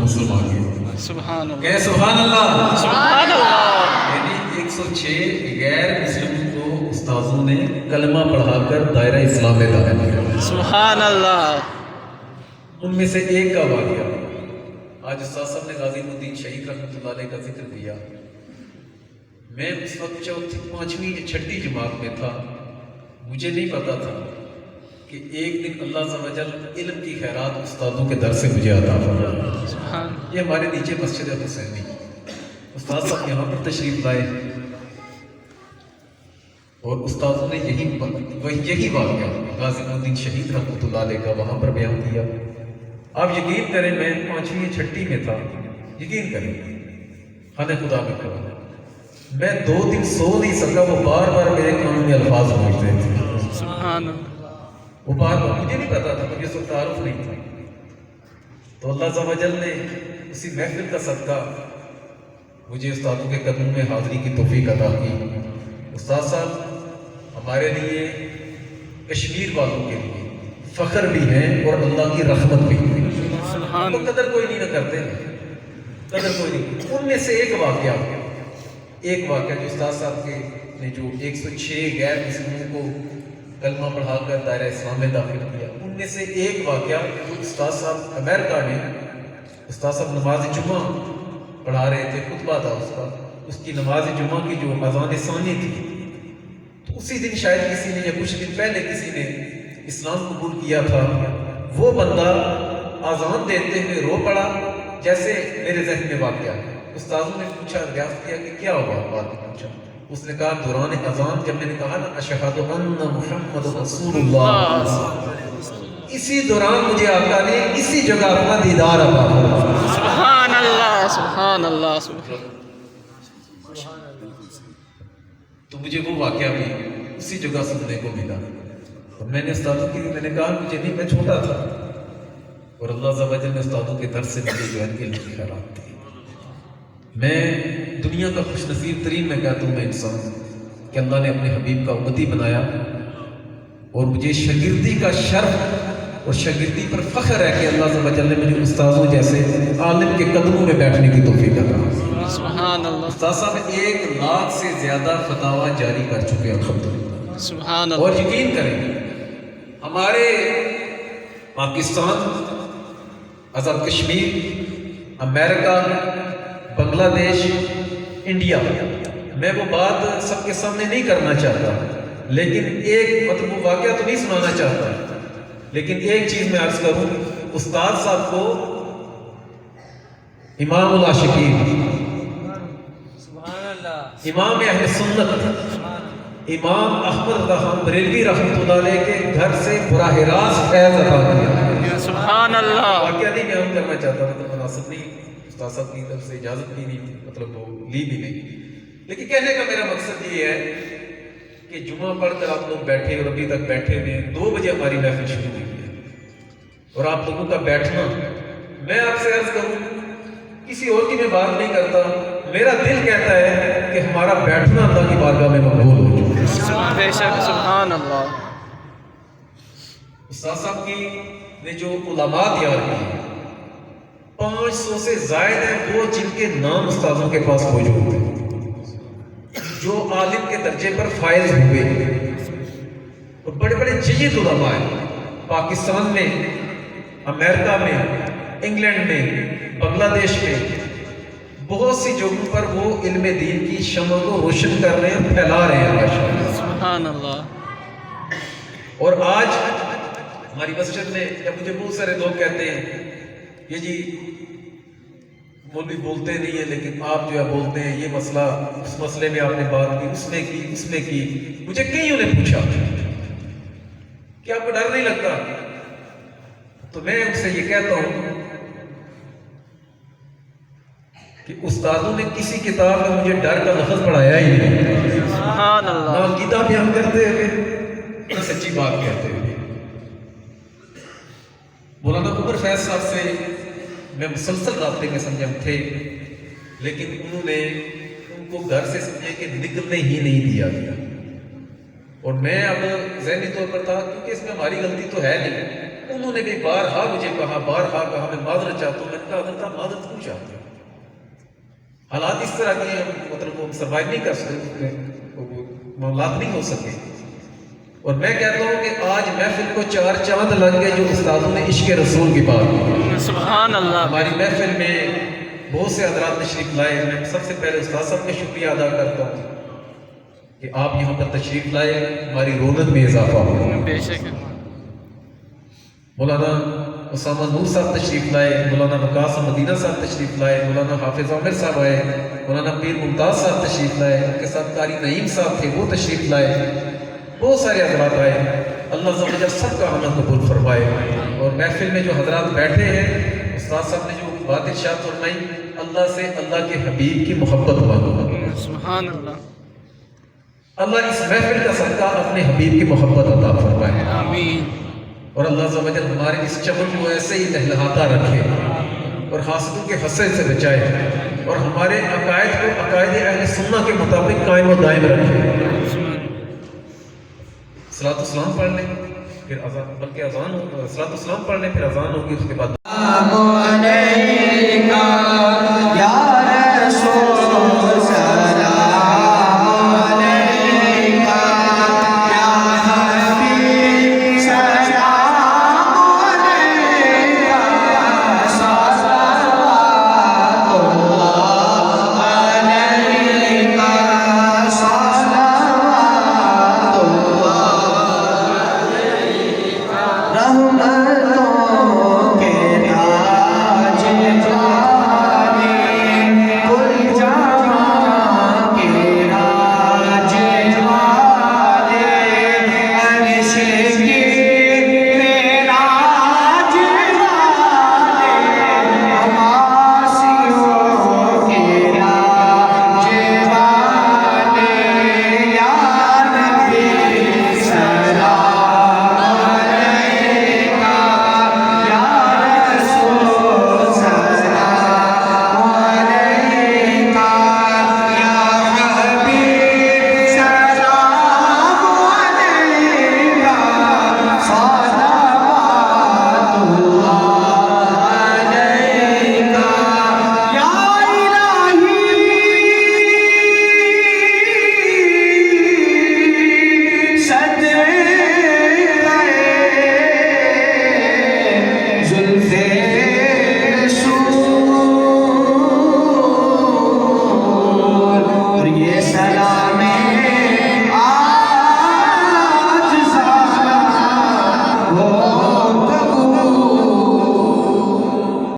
مسلمان ہیں۔ سبحان اللہ۔ کہ سبحان اللہ۔ سبحان اللہ۔ یعنی 106 غیر مسلموں کو استاذوں نے کلمہ پڑھا کر دائرہ اسلام میں داخل کیا۔ سبحان اللہ۔ ان میں سے ایک کا واقعہ آج استاد صاحب نے غازی الدین شہید رحمۃ اللہ علیہ کا ذکر کیا۔ میں اس وقت چوتھی 5ویں یا 6ٹھی جماعت میں تھا۔ مجھے نہیں پتا تھا کہ ایک دن اللہ عز و جل علم کی خیرات استادوں کے در سے مجھے عطا فرمائے۔ یہ ہمارے نیچے مسجد حسینی، استاد صاحب یہاں پر تشریف لائے اور استادوں نے یہی واقعہ غازی الدین شہید رحمۃ اللہ علیہ کا وہاں پر بیان کیا۔ آپ یقین کریں میں 5ویں 6ٹھی میں تھا، یقین کریں خانہ خدا میں کھڑا میں 2 دن سو نہیں سکا۔ وہ بار بار میرے کانوں میں الفاظ پہنچتے تھے۔ سبحان اللہ۔ وہ بار بار مجھے نہیں پتا تھا، مجھے اس وقت تعارف نہیں تھا۔ تو اللہ عز و جل نے اسی محفل کا صدقہ مجھے استادوں کے قدموں میں حاضری کی توفیق عطا کی۔ استاد صاحب ہمارے لیے کشمیر والوں کے لیے فخر بھی ہیں اور اللہ کی رحمت بھی ہے۔ تو قدر کوئی نہیں نہ کرتے، قدر کوئی نہیں۔ ان میں سے ایک واقعہ جو استاد صاحب کے نے جو 106 غیر مسلموں کو کلمہ پڑھا کر دائرہ اسلام میں داخل کیا، ان میں سے ایک واقعہ جو استاد صاحب امریکہ میں استاد صاحب نماز جمعہ پڑھا رہے تھے، خطبہ تھا اس کا، اس کی نماز جمعہ کی جو اذان ثانی تھی، تو اسی دن شاید کسی نے یا کچھ دن پہلے کسی نے اسلام قبول کیا تھا۔ وہ بندہ اذان دیتے ہوئے رو پڑا، جیسے میرے ذہن میں واقعہ ہے۔ استاذوں نے پوچھا، دریافت کیا کہ کیا ہوا، بات پوچھا۔ اس نے کہا دوران اذان جب میں نے کہا نا اشہد ان محمد رسول اللہ، اسی دوران مجھے آقا نے اسی جگہ اپنا دیدار عطا فرمایا۔ سبحان اللہ، سبحان اللہ، سبحان۔ تو مجھے وہ واقعہ بھی اسی جگہ سننے کو ملا۔ اور میں نے استادوں کی میں نے کہا مجھے نہیں، میں چھوٹا تھا اور اللہ عز و جل نے استادوں کے در سے مجھے جو ہے علم کی خیرات دی۔ میں دنیا کا خوش نصیب ترین میں کہتا ہوں میں انسان کہ اللہ نے اپنے حبیب کا امتی بنایا اور مجھے شاگردی کا شرف اور شاگردی پر فخر ہے کہ اللہ عز و جل نے مجھے استاذوں جیسے عالم کے قدموں میں بیٹھنے کی توفیق عطا۔ سبحان اللہ۔ استاد صاحب 1 لاکھ سے زیادہ فتاویٰ جاری کر چکے ہیں الحمدللہ۔ سبحان اللہ۔ اور یقین کریں ہمارے پاکستان، آزاد کشمیر، امریکہ، بنگلہ دیش، انڈیا، میں وہ بات سب کے سامنے نہیں کرنا چاہتا، لیکن مطلب وہ واقعہ تو نہیں سنانا چاہتا، لیکن ایک چیز میں عرض کروں، استاد صاحب کو امام العاشقین، امام اہل سنت، امام احمد رحم بریلوی رحمۃ اللہ علیہ کے گھر سے براہ راست فیض عطا کیا۔ سبحان اللہ۔ واقعہ نہیں بیان کرنا چاہتا، مطلب مناسب نہیں، استاد صاحب کی طرف سے اجازت بھی نہیں، مطلب وہ لی بھی نہیں، لیکن کہنے کا میرا مقصد یہ ہے کہ جمعہ پڑھ کر آپ لوگ بیٹھے اور ابھی تک بیٹھے ہوئے، 2 بجے ہماری محفل شروع ہوئی ہے اور آپ لوگوں کا بیٹھنا، میں آپ سے عرض کروں کسی اور کی میں بات نہیں کرتا، میرا دل کہتا ہے کہ ہمارا بیٹھنا اللہ کی بارگاہ میں مقبول ہو چکا ہے۔ بے شک، سبحان اللہ۔ استاد صاحب کی نے جو علماء تیار کی 500 سے زائد ہیں، وہ جن کے نام استادوں کے پاس موجود ہیں، جو عالم کے درجے پر فائز ہوئے اور بڑے بڑے جید علماء ہیں، پاکستان میں، امریکہ میں، انگلینڈ میں، بنگلہ دیش میں، بہت سی جگہوں پر وہ علم دین کی شمع کو روشن کر رہے ہیں، پھیلا رہے ہیں۔ سبحان اللہ۔ اور آج ہماری مسجد میں جب مجھے بہت سارے لوگ کہتے ہیں یہ جی مولوی بولتے نہیں ہیں لیکن آپ جو ہے بولتے ہیں، یہ مسئلہ اس مسئلے میں آپ نے بات کی، اس میں کی مجھے کئیوں نے پوچھا کہ آپ کو ڈر نہیں لگتا؟ تو میں ان سے یہ کہتا ہوں کہ استادوں نے کسی کتاب میں مجھے ڈر کا لفظ پڑھایا ہی نہیں، سبحان اللہ، نہ عقیدہ بیان کرتے ہوئے نہ سچی بات کہتے ہوئے۔ مولانا عمر فیض صاحب سے میں مسلسل رابطے میں سمجھے تھے، لیکن انہوں نے ان کو گھر سے سمجھے کہ نکلنے ہی نہیں دیا گیا، اور میں اب ذہنی طور پر تھا کیونکہ اس میں ہماری غلطی تو ہے نہیں، انہوں نے بھی بارہا مجھے کہا، میں معذرت چاہتا ہوں۔ میں نے کہا حضرت آپ معذرت کیوں چاہتے ہیں؟ حالات اس طرح کے مطلب وہ سروائیو نہیں کر سکتے، معاملات نہیں ہو سکے۔ اور میں کہتا ہوں کہ آج محفل کو 4 چاند لگ گئے جو استادوں نے عشق رسول کی بات کی۔ سبحان اللہ، ہماری محفل میں بہت سے حضرات تشریف لائے، میں سب سے پہلے استاد صاحب کا شکریہ ادا کرتا ہوں کہ آپ یہاں پر تشریف لائے، ہماری رونق میں اضافہ ہوا۔ بے شک مولانا اسامہ نور صاحب تشریف لائے، مولانا وقاص مدینہ صاحب تشریف لائے، مولانا حافظ عامر صاحب آئے، مولانا پیر ممتاز صاحب تشریف لائے، ان کے ساتھ قاری نعیم صاحب تھے وہ تشریف لائے، بہت سارے حضرات آئے۔ اللہ عز و جل سب کا عمل قبول فرمائے۔ اور محفل میں جو حضرات بیٹھے ہیں، استاد صاحب نے جو بات ارشاد فرمائی، اللہ سے اللہ کے حبیب کی محبت مانگو۔ سبحان اللہ، اللہ اس محفل کا صدقہ اپنے حبیب کی محبت عطا فرمائے، آمین۔ اور اللہ عز و جل ہمارے اس چمن کو ایسے ہی لہلہاتا رکھے اور حاسدوں کے حسد سے بچائے، اور ہمارے عقائد کو عقائد اہل سنہ کے مطابق قائم و دائم رکھے۔ صلاۃ السلام پڑھ لیں پھر اذان، بلکہ اذان ہو، صلاۃ السلام پڑھ لیں پھر اذان ہوگی، اس کے بعد